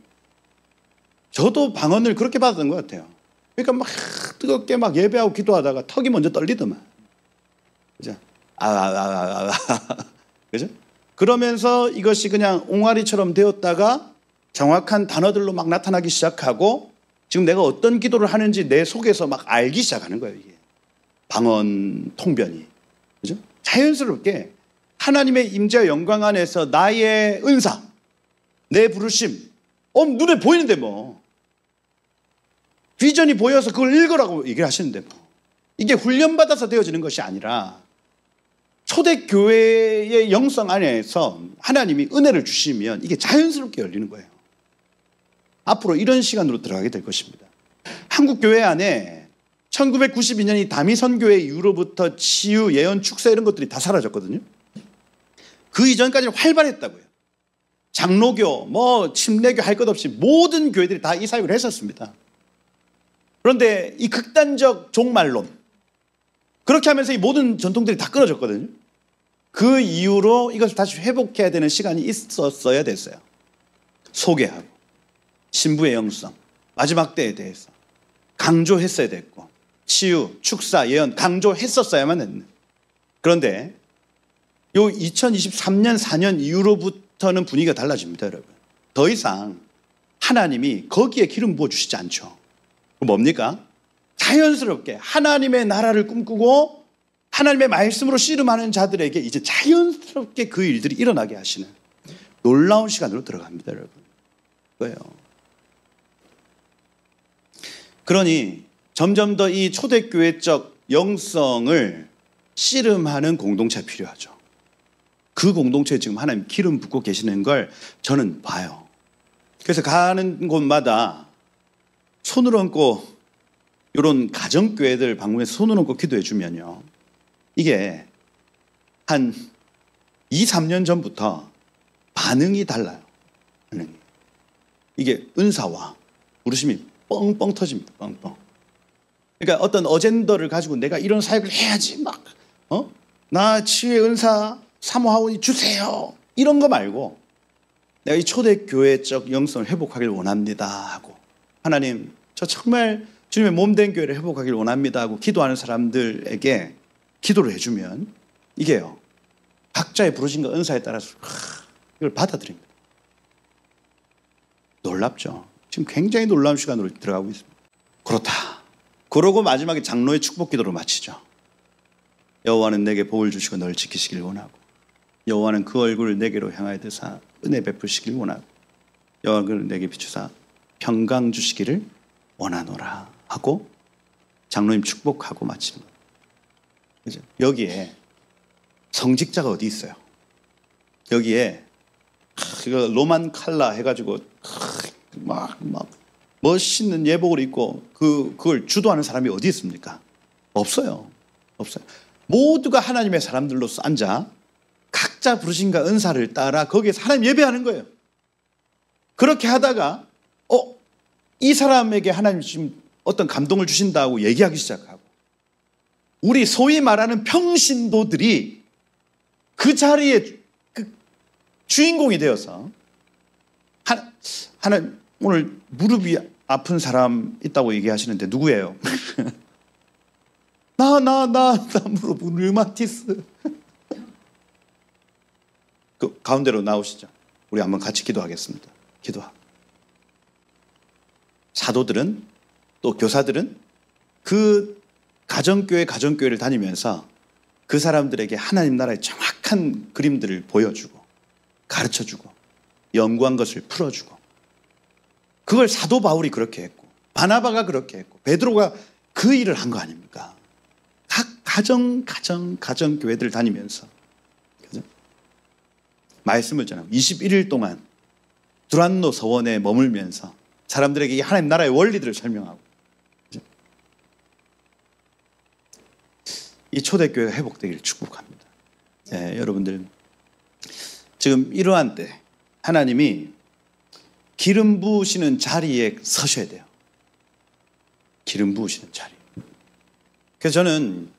저도 방언을 그렇게 받았던 것 같아요. 그러니까 막 뜨겁게 막 예배하고 기도하다가 턱이 먼저 떨리더만. 그죠? 그죠? 그러면서 이것이 그냥 옹알이처럼 되었다가 정확한 단어들로 막 나타나기 시작하고 지금 내가 어떤 기도를 하는지 내 속에서 막 알기 시작하는 거예요. 이게 방언 통변이. 그죠? 자연스럽게 하나님의 임재와 영광 안에서 나의 은사, 내 부르심, 눈에 보이는데 뭐 비전이 보여서 그걸 읽으라고 얘기를 하시는데 뭐 이게 훈련받아서 되어지는 것이 아니라 초대교회의 영성 안에서 하나님이 은혜를 주시면 이게 자연스럽게 열리는 거예요. 앞으로 이런 시간으로 들어가게 될 것입니다. 한국교회 안에 1992년 이 다미선교회 이후로부터 치유, 예언, 축사 이런 것들이 다 사라졌거든요. 그 이전까지는 활발했다고요. 장로교, 침례교 할 것 없이 모든 교회들이 다 이 사역을 했었습니다. 그런데 이 극단적 종말론, 그렇게 하면서 이 모든 전통들이 다 끊어졌거든요. 그 이후로 이것을 다시 회복해야 되는 시간이 있었어야 됐어요. 소개하고 신부의 영성, 마지막 때에 대해서 강조했어야 됐고 치유, 축사, 예언 강조했었어야만 했는. 그런데 요 2023년 4년 이후로부터는 분위기가 달라집니다, 여러분. 더 이상 하나님이 거기에 기름 부어주시지 않죠. 뭡니까? 자연스럽게 하나님의 나라를 꿈꾸고 하나님의 말씀으로 씨름하는 자들에게 이제 자연스럽게 그 일들이 일어나게 하시는 놀라운 시간으로 들어갑니다, 여러분. 그거예요. 그러니 점점 더 이 초대교회적 영성을 씨름하는 공동체가 필요하죠. 그 공동체에 지금 하나님 기름 붓고 계시는 걸 저는 봐요. 그래서 가는 곳마다 손을 얹고 이런 가정교회들 방문해서 손을 얹고 기도해 주면요. 이게 한 2-3년 전부터 반응이 달라요. 반응이. 이게 은사와 부르심이 뻥뻥 터집니다. 뻥뻥. 그러니까 어떤 어젠더를 가지고 내가 이런 사역을 해야지 막 나 치유의 은사 사모하오니 주세요. 이런 거 말고 내가 이 초대교회적 영성을 회복하길 원합니다 하고 하나님 저 정말 주님의 몸된 교회를 회복하길 원합니다 하고 기도하는 사람들에게 기도를 해주면 이게요. 각자의 부르심과 은사에 따라서 이걸 받아들입니다. 놀랍죠. 지금 굉장히 놀라운 시간으로 들어가고 있습니다. 그렇다. 그러고 마지막에 장로의 축복 기도로 마치죠. 여호와는 내게 복을 주시고 너를 지키시길 원하고 여호와는 그 얼굴을 내게로 향하여 드사 은혜 베푸시길 원하고 여호와는 내게 비추사 평강 주시기를 원하노라 하고 장로님 축복하고 마치는 거예요. 그죠? 여기에 성직자가 어디 있어요? 여기에 이거 로만 칼라 해가지고 막 멋있는 예복을 입고 그걸 주도하는 사람이 어디 있습니까? 없어요. 없어요. 모두가 하나님의 사람들로서 앉아 각자 부르심과 은사를 따라 거기에서 하나님 예배하는 거예요. 그렇게 하다가 이 사람에게 하나님 지금 어떤 감동을 주신다고 얘기하기 시작하고 우리 소위 말하는 평신도들이 그 자리에 그 주인공이 되어서 하나님 오늘 무릎이 아픈 사람 있다고 얘기하시는데 누구예요? 나 무릎 류마티스. 그 가운데로 나오시죠. 우리 한번 같이 기도하겠습니다. 기도하고. 사도들은 또 교사들은 그 가정교회를 다니면서 그 사람들에게 하나님 나라의 정확한 그림들을 보여주고 가르쳐주고 연구한 것을 풀어주고, 그걸 사도 바울이 그렇게 했고 바나바가 그렇게 했고 베드로가 그 일을 한 거 아닙니까? 각 가정교회들 다니면서, 그죠? 말씀을 전하고 21일 동안 두란노 서원에 머물면서 사람들에게 하나님 나라의 원리들을 설명하고, 그죠? 이 초대교회가 회복되기를 축복합니다. 네, 여러분들 지금 이러한 때 하나님이 기름 부으시는 자리에 서셔야 돼요. 기름 부으시는 자리. 그래서 저는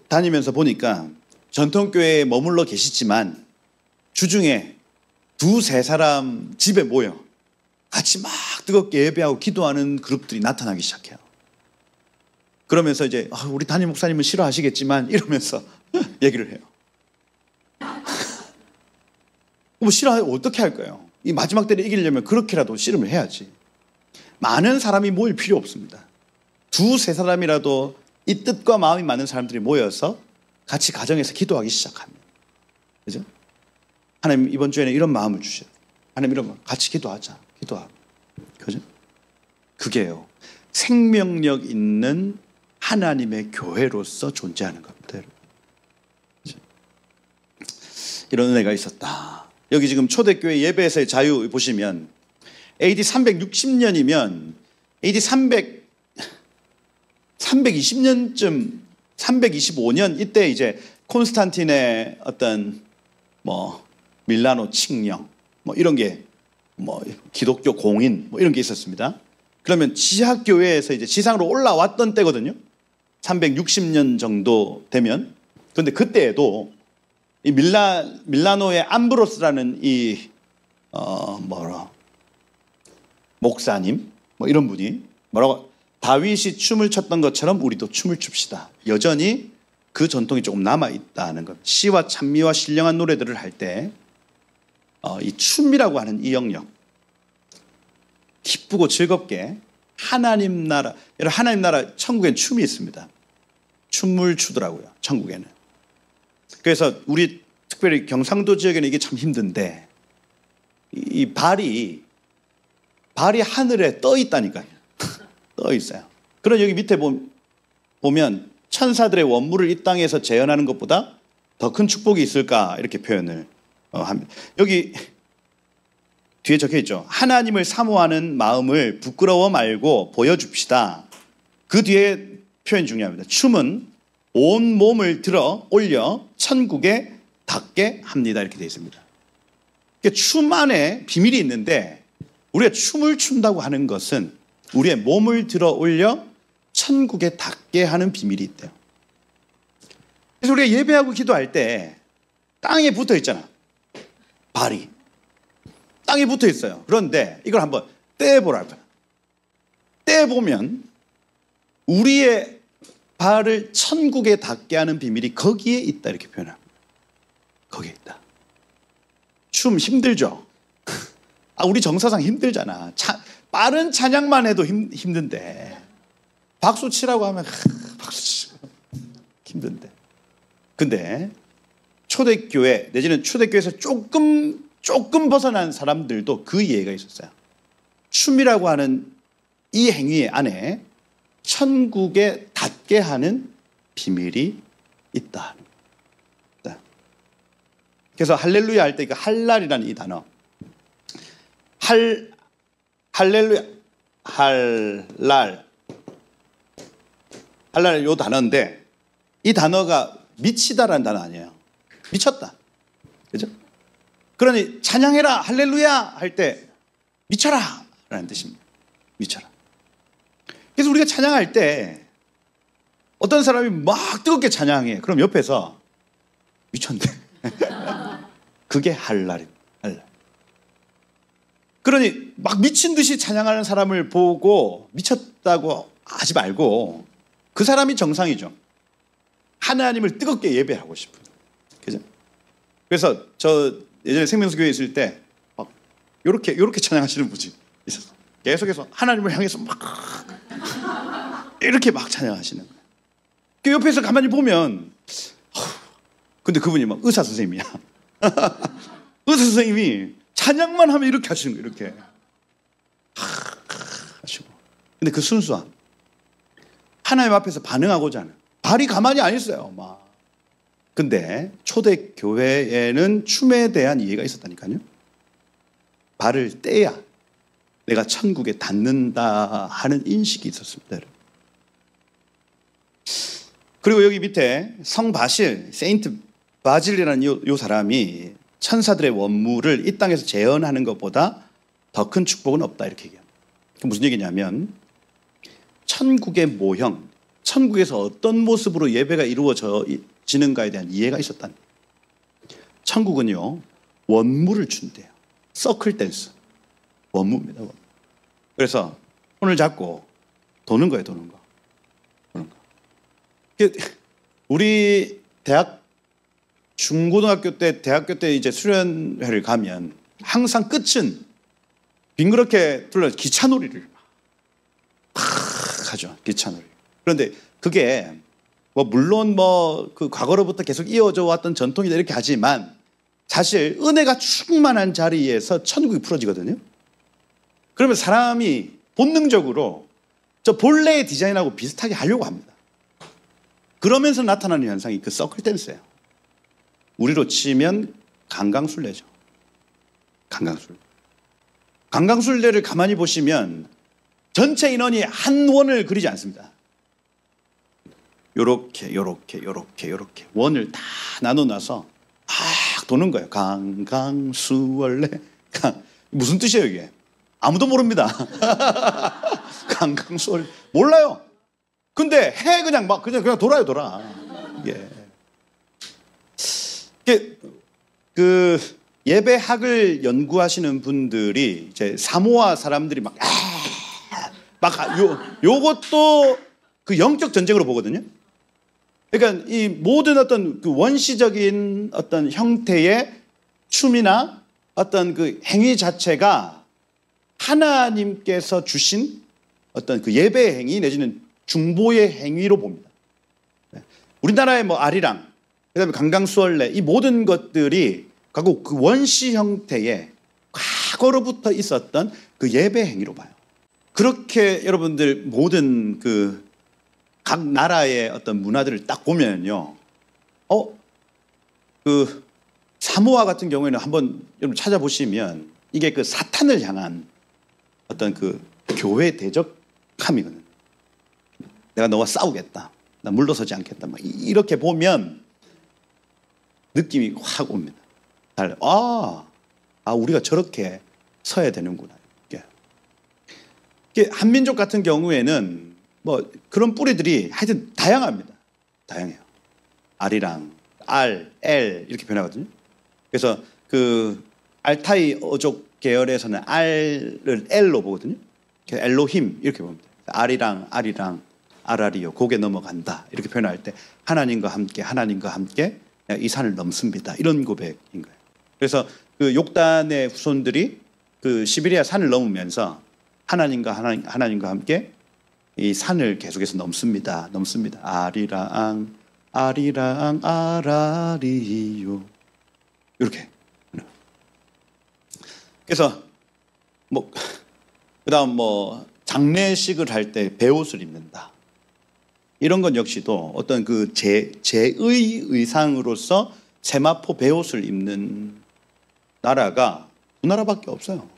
다니면서 보니까 전통교회에 머물러 계시지만 주중에 2-3 사람 집에 모여 같이 막 뜨겁게 예배하고 기도하는 그룹들이 나타나기 시작해요. 그러면서 이제 우리 담임 목사님은 싫어하시겠지만 이러면서 얘기를 해요. 뭐 싫어하면 어떻게 할까요? 이 마지막 때를 이기려면 그렇게라도 씨름을 해야지. 많은 사람이 모일 필요 없습니다. 2-3 사람이라도 이 뜻과 마음이 맞는 사람들이 모여서 같이 가정에서 기도하기 시작합니다. 그죠? 하나님 이번 주에는 이런 마음을 주셔요. 하나님 이런 마음, 같이 기도하자. 기도하고. 그죠? 그게요, 생명력 있는 하나님의 교회로서 존재하는 겁니다. 그죠? 이런 은혜가 있었다. 여기 지금 초대교회 예배에서의 자유 보시면 AD 360년이면 AD 320년쯤 325년 이때 이제 콘스탄틴의 어떤 밀라노 칙령 이런 게 기독교 공인 이런 게 있었습니다. 그러면 지하교회에서 이제 지상으로 올라왔던 때거든요. 360년 정도 되면. 그런데 그때에도 이 밀라노의 암브로스라는 이 목사님 이런 분이 뭐라고, 다윗이 춤을 췄던 것처럼 우리도 춤을 춥시다. 여전히 그 전통이 조금 남아 있다는 것. 시와 찬미와 신령한 노래들을 할 때 이 춤이라고 하는 이 영역, 기쁘고 즐겁게 하나님 나라, 여러분 하나님 나라 천국엔 춤이 있습니다. 춤을 추더라고요, 천국에는. 그래서 우리 특별히 경상도 지역에는 이게 참 힘든데, 이 발이 하늘에 떠 있다니까요. 떠 있어요. 그럼 여기 밑에 보면 천사들의 원물을 이 땅에서 재현하는 것보다 더 큰 축복이 있을까, 이렇게 표현을 합니다. 여기 뒤에 적혀 있죠. 하나님을 사모하는 마음을 부끄러워 말고 보여줍시다. 그 뒤에 표현 중요합니다. 춤은 온 몸을 들어 올려 천국에 닿게 합니다. 이렇게 되어 있습니다. 그러니까 춤 안에 비밀이 있는데, 우리가 춤을 춘다고 하는 것은 우리의 몸을 들어 올려 천국에 닿게 하는 비밀이 있대요. 그래서 우리가 예배하고 기도할 때 땅에 붙어 있잖아. 발이 땅에 붙어 있어요. 그런데 이걸 한번 떼보라고요. 떼보면 우리의 발을 천국에 닿게 하는 비밀이 거기에 있다, 이렇게 표현합니다. 거기에 있다. 춤 힘들죠? 우리 정서상 힘들잖아. 빠른 찬양만 해도 힘든데, 박수 치라고 하면 박수 치고 힘든데. 근데 초대교회 내지는 초대교회에서 조금 벗어난 사람들도 그 이해가 있었어요. 춤이라고 하는 이 행위 안에 천국에 닿게 하는 비밀이 있다. 그래서 할렐루야 할 때 그 할랄이라는 이 단어, 할렐루야, 할랄 요 단어인데, 이 단어가 미치다라는 단어 아니에요. 미쳤다. 그죠? 그러니 찬양해라, 할렐루야 할 때 미쳐라 라는 뜻입니다. 미쳐라. 그래서 우리가 찬양할 때 어떤 사람이 막 뜨겁게 찬양해. 그럼 옆에서 미쳤네. 그게 할랄입니다. 할랄. 그러니 막 미친 듯이 찬양하는 사람을 보고 미쳤다고 하지 말고, 그 사람이 정상이죠. 하나님을 뜨겁게 예배하고 싶은. 그죠? 그래서 저 예전에 생명수교회 있을 때 막 요렇게 찬양하시는 분이 있었어. 계속해서 하나님을 향해서 막 이렇게 막 찬양하시는 거예요. 그 옆에서 가만히 보면 근데 그분이 막 의사 선생님이야. 의사 선생님이 찬양만 하면 이렇게 하시는 거예요. 이렇게 하시고. 근데 그 순수함, 하나님 앞에서 반응하고자 하는 발이 가만히 안 있어요. 막. 근데 초대 교회에는 춤에 대한 이해가 있었다니까요. 발을 떼야 내가 천국에 닿는다 하는 인식이 있었습니다. 그리고 여기 밑에 성 바실, 세인트 바질이라는 요 사람이 천사들의 원물을 이 땅에서 재현하는 것보다 더 큰 축복은 없다 이렇게 얘기합니다. 무슨 얘기냐면 천국의 모형, 천국에서 어떤 모습으로 예배가 이루어지는가에 대한 이해가 있었다는 거예요. 천국은요 원물을 준대요. 서클 댄스 원무입니다. 그래서 손을 잡고 도는 거예요. 도는 거. 우리 대학 중고등학교 때 대학교 때 이제 수련회를 가면 항상 끝은 빙그렇게 둘러서 기차놀이를 막 하죠. 기차놀이. 그런데 그게 뭐 물론 뭐 그 과거로부터 계속 이어져 왔던 전통이다 이렇게 하지만 사실 은혜가 충만한 자리에서 천국이 풀어지거든요. 그러면 사람이 본능적으로 저 본래의 디자인하고 비슷하게 하려고 합니다. 그러면서 나타나는 현상이 그 서클 댄스예요. 우리로 치면 강강술래죠. 강강술래. 강강술래를 가만히 보시면 전체 인원이 한 원을 그리지 않습니다. 요렇게 원을 다 나눠놔서 막 도는 거예요. 강강수월래. 무슨 뜻이에요 이게? 아무도 모릅니다. 강강수월래. 몰라요. 근데 해 그냥 돌아요. 예. 그 예배학을 연구하시는 분들이 이제 사모아 사람들이 요것도 그 영적 전쟁으로 보거든요. 그러니까 이 모든 어떤 그 원시적인 어떤 형태의 춤이나 어떤 그 행위 자체가 하나님께서 주신 어떤 그 예배 행위 내지는 중보의 행위로 봅니다. 우리나라의 뭐 아리랑, 그다음에 강강수월래 이 모든 것들이 결국 그 원시 형태의 과거로부터 있었던 그 예배 행위로 봐요. 그렇게 여러분들 모든 그 각 나라의 어떤 문화들을 딱 보면요, 그 사모아 같은 경우에는 한번 여러분 찾아보시면 이게 그 사탄을 향한 어떤 그 교회 대적함이거든요. 내가 너와 싸우겠다. 나 물러서지 않겠다. 막 이렇게 보면 느낌이 확 옵니다. 우리가 저렇게 서야 되는구나. 이게 한민족 같은 경우에는 뭐 그런 뿌리들이 하여튼 다양합니다. 다양해요. 아리랑, 엘 이렇게 변하거든요. 그래서 그 알타이 어족 계열에서는 알을 엘로 보거든요. 엘로힘 이렇게 봅니다. 아리랑, 아라리요 고개 넘어간다 이렇게 표현할 때 하나님과 함께 이 산을 넘습니다. 이런 고백인 거예요. 그래서 그 욕단의 후손들이 그 시베리아 산을 넘으면서 하나님과 함께 이 산을 계속해서 넘습니다. 아리랑 아라리요 이렇게. 그래서 뭐 그다음 뭐 장례식을 할 때 베옷을 입는다. 이런 건 역시도 어떤 그 제의 의상으로서 세마포 베옷을 입는 나라가 두 나라밖에 없어요.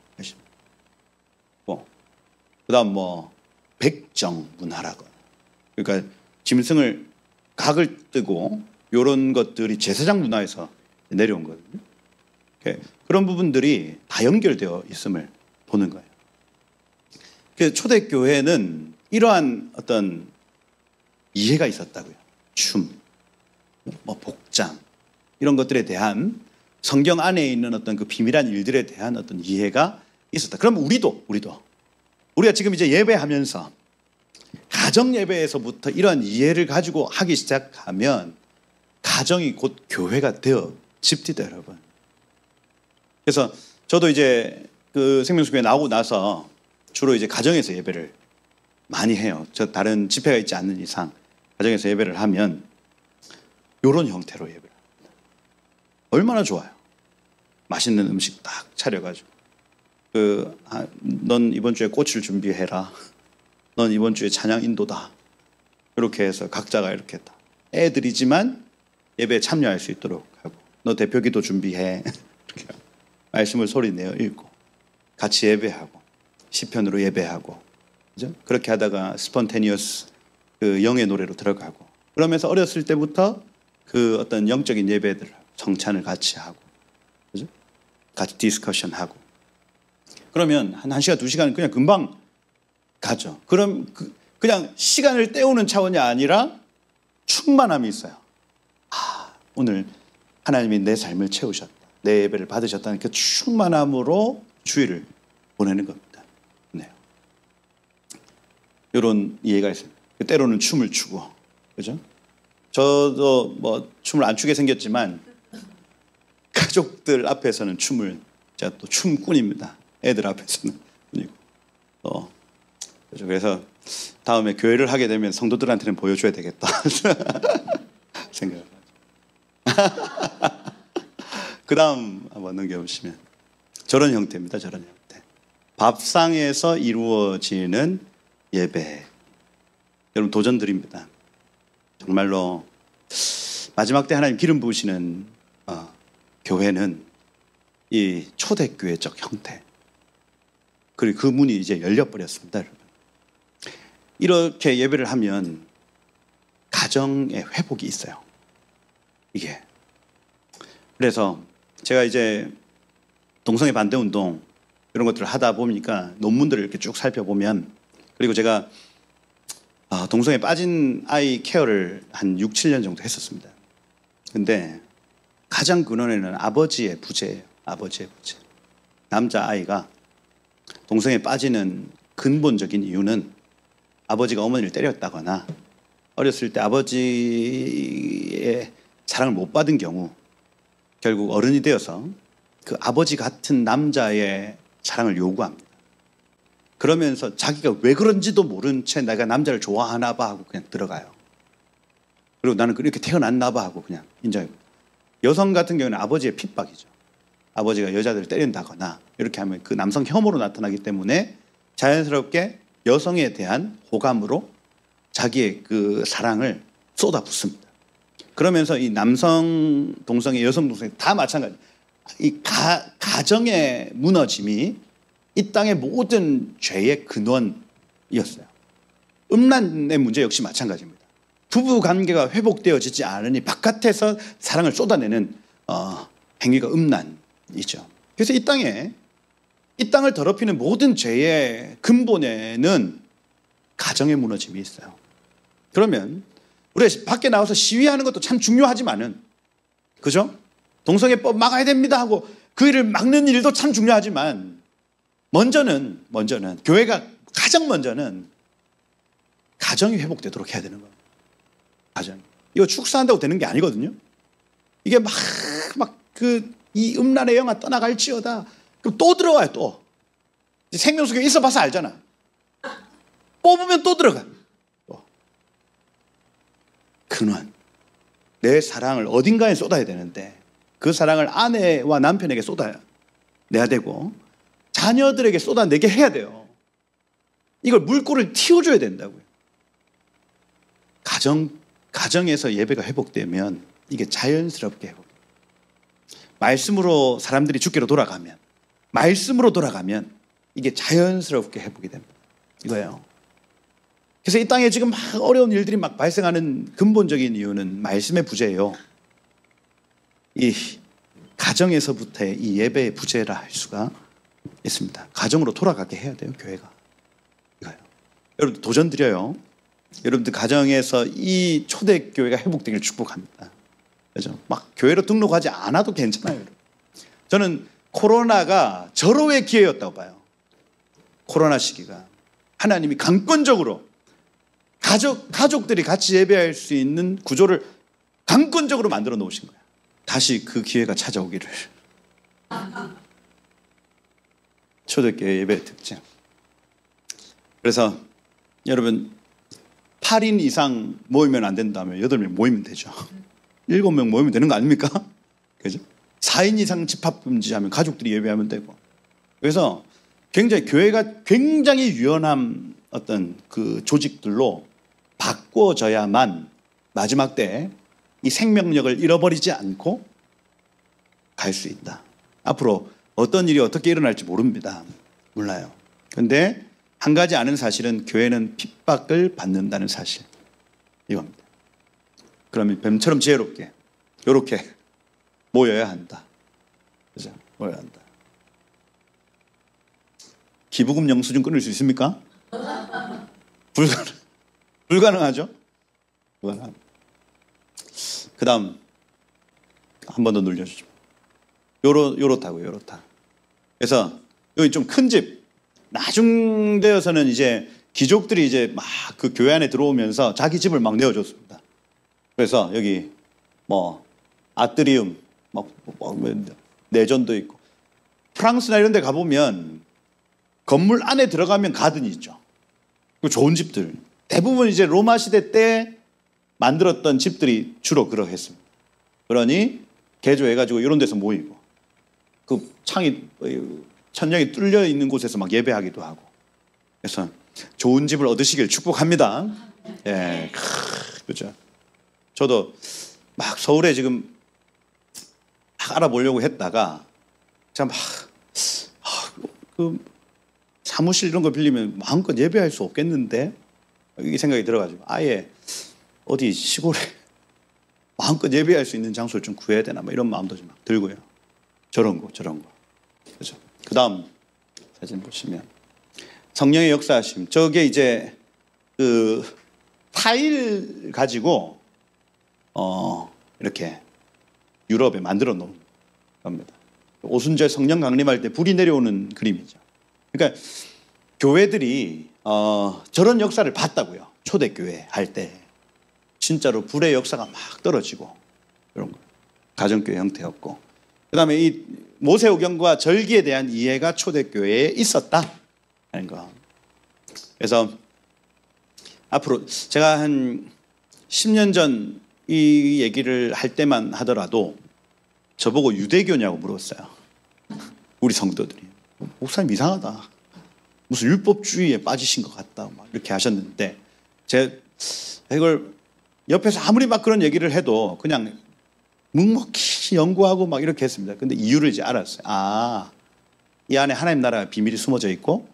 그다음 뭐 백정 문화라고. 그러니까 짐승을 각을 뜨고 이런 것들이 제사장 문화에서 내려온 거거든요. 그런 부분들이 다 연결되어 있음을 보는 거예요. 초대교회는 이러한 어떤 이해가 있었다고요. 춤, 뭐 복장 이런 것들에 대한 성경 안에 있는 어떤 그 비밀한 일들에 대한 어떤 이해가 있었다. 그럼 우리가 지금 이제 예배하면서 가정 예배에서부터 이러한 이해를 가지고 하기 시작하면 가정이 곧 교회가 되어지는 집디다 여러분. 그래서 저도 이제 그 생명수교회 나오고 나서 주로 이제 가정에서 예배를 많이 해요. 저 다른 집회가 있지 않는 이상 가정에서 예배를 하면 이런 형태로 예배를 합니다. 얼마나 좋아요. 맛있는 음식 딱 차려가지고 넌 이번 주에 꽃을 준비해라. 넌 이번 주에 찬양 인도다. 이렇게 해서 각자가 이렇게 다 애들이지만 예배에 참여할 수 있도록 하고, 너 대표기도 준비해. 이렇게 말씀을 소리내어 읽고 같이 예배하고 시편으로 예배하고, 그죠? 그렇게 하다가 스폰테니어스 그 영의 노래로 들어가고, 그러면서 어렸을 때부터 그 어떤 영적인 예배들 정찬을 같이 하고, 그죠? 같이 디스커션하고, 그러면 한 1시간 2시간은 그냥 금방 가죠. 그럼 그냥 시간을 때우는 차원이 아니라 충만함이 있어요. 오늘 하나님이 내 삶을 채우셨다, 내 예배를 받으셨다는 그 충만함으로 주일을 보내는 겁니다. 네. 이런 이해가 있어요. 때로는 춤을 추고, 그죠? 저도 뭐 춤을 안 추게 생겼지만 가족들 앞에서는 춤을, 제가 또 춤꾼입니다. 애들 앞에서는 뿐이고. 그래서 다음에 교회를 하게 되면 성도들한테는 보여줘야 되겠다 생각을 하죠. 그 다음 한번 넘겨보시면 저런 형태입니다. 저런 형태. 밥상에서 이루어지는 예배. 여러분 도전드립니다. 정말로 마지막 때 하나님 기름 부으시는 교회는 이 초대교회적 형태, 그리고 그 문이 이제 열려버렸습니다. 여러분, 이렇게 예배를 하면 가정의 회복이 있어요. 이게 그래서 제가 이제 동성애 반대 운동 이런 것들을 하다 보니까 논문들을 이렇게 쭉 살펴보면, 그리고 제가 동성애 빠진 아이 케어를 한 6, 7년 정도 했었습니다. 근데 가장 근원에는 아버지의 부재예요. 아버지의 부재. 남자아이가 동성애에 빠지는 근본적인 이유는 아버지가 어머니를 때렸다거나 어렸을 때 아버지의 사랑을 못 받은 경우 결국 어른이 되어서 그 아버지 같은 남자의 사랑을 요구합니다. 그러면서 자기가 왜 그런지도 모른 채 내가 남자를 좋아하나 봐 하고 그냥 들어가요. 그리고 나는 이렇게 태어났나 봐 하고 그냥 인정해요. 여성 같은 경우는 아버지의 핍박이죠. 아버지가 여자들을 때린다거나 이렇게 하면 그 남성 혐오로 나타나기 때문에 자연스럽게 여성에 대한 호감으로 자기의 그 사랑을 쏟아붓습니다. 그러면서 이 남성 동성애, 여성 동성애 다 마찬가지. 이 가정의 무너짐이 이 땅의 모든 죄의 근원이었어요. 음란의 문제 역시 마찬가지입니다. 부부 관계가 회복되어지지 않으니 바깥에서 사랑을 쏟아내는 행위가 음란이죠. 그래서 이 땅을 더럽히는 모든 죄의 근본에는 가정의 무너짐이 있어요. 그러면 우리가 밖에 나와서 시위하는 것도 참 중요하지만은, 그죠? 동성애법 막아야 됩니다 하고 그 일을 막는 일도 참 중요하지만, 먼저는 교회가 가장 먼저는 가정이 회복되도록 해야 되는 거예요. 가정. 이거 축사한다고 되는 게 아니거든요. 이게 이 음란의 영아 떠나갈지어다. 그럼 또 들어와요, 또. 생명수교에 있어 봐서 알잖아. 뽑으면 또 들어가. 또. 근원. 내 사랑을 어딘가에 쏟아야 되는데 그 사랑을 아내와 남편에게 쏟아내야 되고 자녀들에게 쏟아내게 해야 돼요. 이걸 물꼬를 틔워줘야 된다고요. 가정에서 예배가 회복되면 이게 자연스럽게 회복돼요. 말씀으로 사람들이 주께로 돌아가면, 이게 자연스럽게 회복이 됩니다. 이거예요. 그래서 이 땅에 지금 막 어려운 일들이 막 발생하는 근본적인 이유는 말씀의 부재예요. 이 가정에서부터의 이 예배의 부재라 할 수가 있습니다. 가정으로 돌아가게 해야 돼요, 교회가. 이거예요. 여러분들 도전 드려요. 여러분들 가정에서 이 초대교회가 회복되기를 축복합니다. 그죠? 막 교회로 등록하지 않아도 괜찮아요. 여러분. 저는 코로나가 절호의 기회였다고 봐요. 코로나 시기가 하나님이 강권적으로 가족들이 같이 예배할 수 있는 구조를 강권적으로 만들어 놓으신 거예요. 다시 그 기회가 찾아오기를. 초대교회 예배 특징. 그래서 여러분 8인 이상 모이면 안 된다면 8명 모이면 되죠. 7명 모이면 되는 거 아닙니까? 그죠? 4인 이상 집합 금지하면 가족들이 예배하면 되고. 그래서 굉장히 교회가 굉장히 유연한 어떤 그 조직들로 바꿔져야만 마지막 때 이 생명력을 잃어버리지 않고 갈 수 있다. 앞으로 어떤 일이 어떻게 일어날지 모릅니다. 몰라요. 그런데 한 가지 아는 사실은 교회는 핍박을 받는다는 사실. 이겁니다. 그러면 뱀처럼 지혜롭게 이렇게 모여야 한다. 그죠? 모여야 한다. 기부금 영수증 끊을 수 있습니까? 불가능하죠? 불가능합니다. 그 다음 한 번 더 눌려주죠. 요렇다고요. 요렇다. 그래서 여기 좀 큰 집. 나중 되어서는 이제 귀족들이 이제 막 그 교회 안에 들어오면서 자기 집을 막 내어줬습니다. 그래서 여기 뭐 아트리움, 뭐 내전도 있고. 프랑스나 이런 데 가보면 건물 안에 들어가면 가든이 있죠. 좋은 집들. 대부분 이제 로마 시대 때 만들었던 집들이 주로 그러했습니다. 그러니 개조해가지고 이런 데서 모이고 그 창이 천장이 뚫려 있는 곳에서 막 예배하기도 하고. 그래서 좋은 집을 얻으시길 축복합니다. 예, 그렇죠. 저도 막 서울에 지금 막 알아보려고 했다가 제가 그 사무실 이런 거 빌리면 마음껏 예배할 수 없겠는데 이 생각이 들어가지고 아예 어디 시골에 마음껏 예배할 수 있는 장소를 좀 구해야 되나 뭐 이런 마음도 좀 막 들고요. 저런 거 그렇죠. 그 다음 사진 보시면 성령의 역사하심. 저게 이제 그 타일 가지고 이렇게 유럽에 만들어 놓은 겁니다. 오순절 성령 강림할 때 불이 내려오는 그림이죠. 그러니까 교회들이 저런 역사를 봤다고요. 초대교회 할 때 진짜로 불의 역사가 막 떨어지고 이런 거. 가정교회 형태였고, 그 다음에 이 모세오경과 절기에 대한 이해가 초대교회에 있었다 하는 거. 그래서 앞으로 제가 한 10년 전 이 얘기를 할 때만 하더라도 저보고 유대교냐고 물었어요. 우리 성도들이. 목사님 이상하다. 무슨 율법주의에 빠지신 것 같다. 막 이렇게 하셨는데 제가 이걸 옆에서 아무리 막 그런 얘기를 해도 그냥 묵묵히 연구하고 막 이렇게 했습니다. 근데 이유를 이제 알았어요. 아, 이 안에 하나님 나라의 비밀이 숨어져 있고,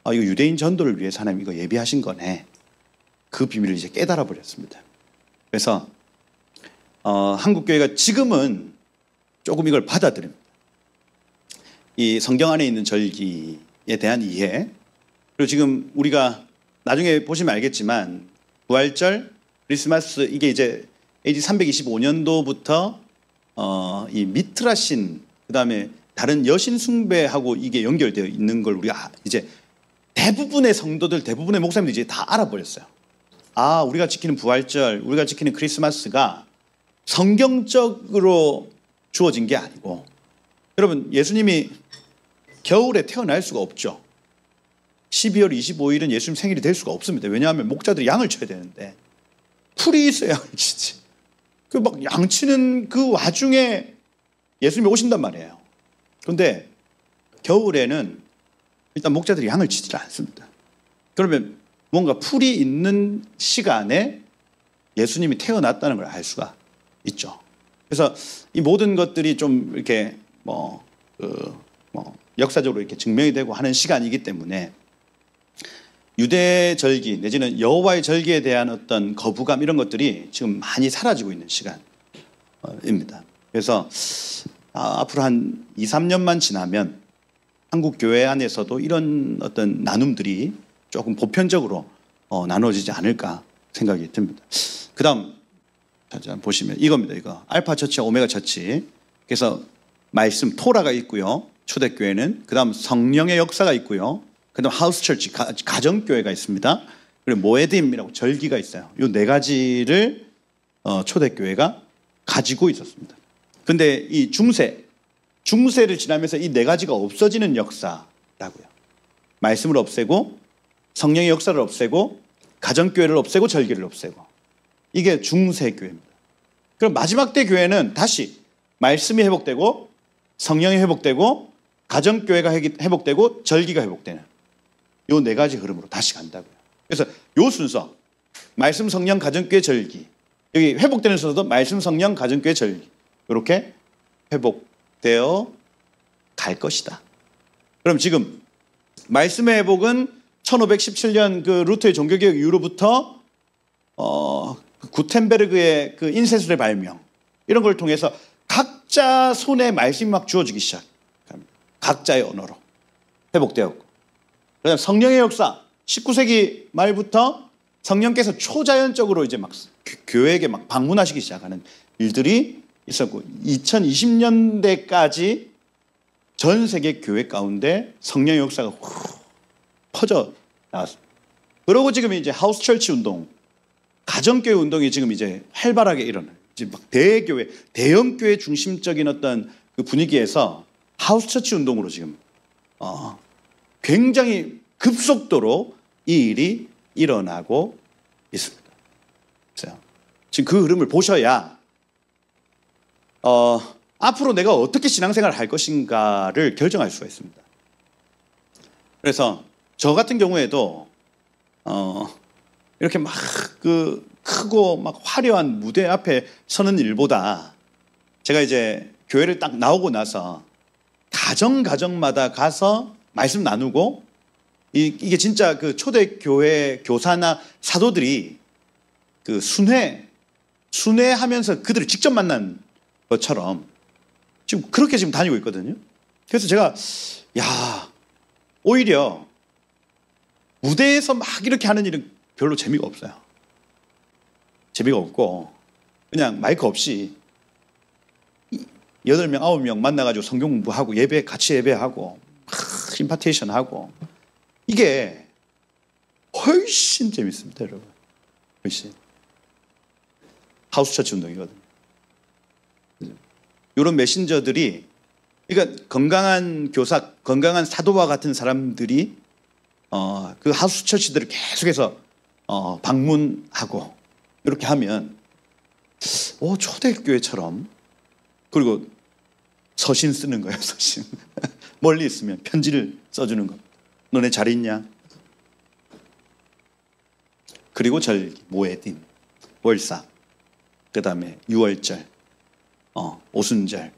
이거 유대인 전도를 위해서 하나님 이거 예비하신 거네. 그 비밀을 이제 깨달아 버렸습니다. 그래서 한국교회가 지금은 조금 이걸 받아들입니다. 이 성경 안에 있는 절기에 대한 이해. 그리고 지금 우리가 나중에 보시면 알겠지만 부활절, 크리스마스, 이게 이제 AD 325년도부터 이 미트라신, 그 다음에 다른 여신 숭배하고 이게 연결되어 있는 걸 우리가 이제 대부분의 성도들, 대부분의 목사님들이 이제 다 알아버렸어요. 아, 우리가 지키는 부활절, 우리가 지키는 크리스마스가 성경적으로 주어진 게 아니고, 여러분 예수님이 겨울에 태어날 수가 없죠. 12월 25일은 예수님 생일이 될 수가 없습니다. 왜냐하면 목자들이 양을 쳐야 되는데 풀이 있어야 양을 치지. 그 막 양치는 그 와중에 예수님이 오신단 말이에요. 그런데 겨울에는 일단 목자들이 양을 치지 않습니다. 그러면 뭔가 풀이 있는 시간에 예수님이 태어났다는 걸 알 수가 있죠. 그래서 이 모든 것들이 좀 이렇게 역사적으로 이렇게 증명이 되고 하는 시간이기 때문에 유대 절기 내지는 여호와의 절기에 대한 어떤 거부감 이런 것들이 지금 많이 사라지고 있는 시간입니다. 그래서 앞으로 한 2, 3년만 지나면 한국 교회 안에서도 이런 어떤 나눔들이 조금 보편적으로 나눠지지 않을까 생각이 듭니다. 그 다음 보시면 이겁니다. 이거 알파 처치와 오메가 처치. 그래서 말씀 토라가 있고요. 초대교회는. 그 다음 성령의 역사가 있고요. 그 다음 하우스 처치, 가정교회가 있습니다. 그리고 모에딤이라고 절기가 있어요. 이 네 가지를 초대교회가 가지고 있었습니다. 근데 이 중세를 지나면서 이 네 가지가 없어지는 역사라고요. 말씀을 없애고 성령의 역사를 없애고 가정교회를 없애고 절기를 없애고, 이게 중세교회입니다. 그럼 마지막 때 교회는 다시 말씀이 회복되고 성령이 회복되고 가정교회가 회복되고 절기가 회복되는 요 네 가지 흐름으로 다시 간다고요. 그래서 요 순서, 말씀, 성령, 가정교회, 절기, 여기 회복되는 순서도 말씀, 성령, 가정교회, 절기, 이렇게 회복되어 갈 것이다. 그럼 지금 말씀의 회복은 1517년 그 루터의 종교개혁 이후로부터 구텐베르그의 그 인쇄술의 발명, 이런 걸 통해서 각자 손에 말씀이 막 주어지기 시작합니다. 각자의 언어로 회복되었고, 그다음 성령의 역사, 19세기 말부터 성령께서 초자연적으로 이제 막 교회에게 막 방문하시기 시작하는 일들이 있었고, 2020년대까지 전 세계 교회 가운데 성령의 역사가 후 퍼져 나왔습니다. 그러고 지금 이제 하우스 철치 운동, 가정교회 운동이 지금 이제 활발하게 일어나요. 지금 막 대교회, 대형교회 중심적인 어떤 그 분위기에서 하우스 처치 운동으로 지금 굉장히 급속도로 이 일이 일어나고 있습니다. 그래서 지금 그 흐름을 보셔야 앞으로 내가 어떻게 신앙생활을 할 것인가를 결정할 수가 있습니다. 그래서 저 같은 경우에도 이렇게 막 그 크고 막 화려한 무대 앞에 서는 일보다, 제가 이제 교회를 딱 나오고 나서 가정마다 가서 말씀 나누고, 이게 진짜 그 초대교회 교사나 사도들이 그 순회하면서 그들을 직접 만난 것처럼 지금 그렇게 지금 다니고 있거든요. 그래서 제가 오히려 무대에서 막 이렇게 하는 일은 별로 재미가 없어요. 재미가 없고, 그냥 마이크 없이 8명, 9명 만나가지고 성경 공부하고 같이 예배하고 임파테이션 하고, 이게 훨씬 재밌습니다, 여러분. 훨씬. 하우스 처치 운동이거든요. 이런 메신저들이, 그러니까 건강한 교사, 건강한 사도와 같은 사람들이 그 하우스 처치들을 계속해서 방문하고 이렇게 하면 초대교회처럼, 그리고 서신 쓰는 거예요. 서신. 멀리 있으면 편지를 써주는 거. 너네 잘 있냐? 그리고 절기, 모에딘, 월사, 그 다음에 유월절, 오순절,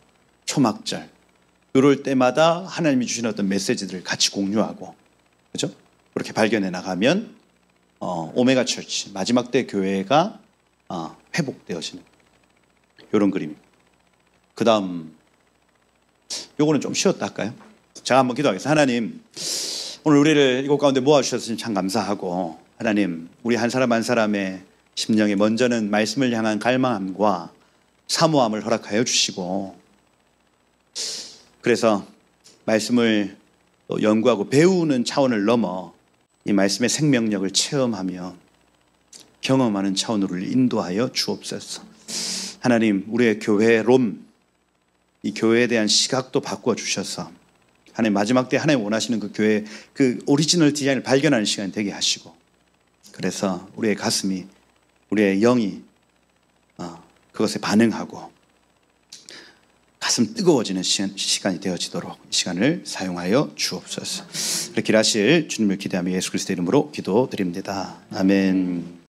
초막절, 이럴 때마다 하나님이 주신 어떤 메시지들을 같이 공유하고, 그렇죠? 그렇게 발견해 나가면 오메가 철치, 마지막 때 교회가 회복되어지는 이런 그림입니다. 그 다음 요거는 좀 쉬었다 할까요? 제가 한번 기도하겠습니다. 하나님, 오늘 우리를 이곳 가운데 모아주셔서 참 감사하고, 하나님, 우리 한 사람 한 사람의 심령에 먼저는 말씀을 향한 갈망함과 사모함을 허락하여 주시고, 그래서 말씀을 연구하고 배우는 차원을 넘어 이 말씀의 생명력을 체험하며 경험하는 차원으로 인도하여 주옵소서. 하나님, 우리의 교회론, 이 교회에 대한 시각도 바꾸어 주셔서 하나님, 마지막 때 하나님 원하시는 그 교회의 그 오리지널 디자인을 발견하는 시간이 되게 하시고, 그래서 우리의 가슴이, 우리의 영이 그것에 반응하고 가슴 뜨거워지는 시간이 되어지도록 이 시간을 사용하여 주옵소서. 이렇게 하실 주님을 기대하며 예수 그리스도의 이름으로 기도드립니다. 아멘.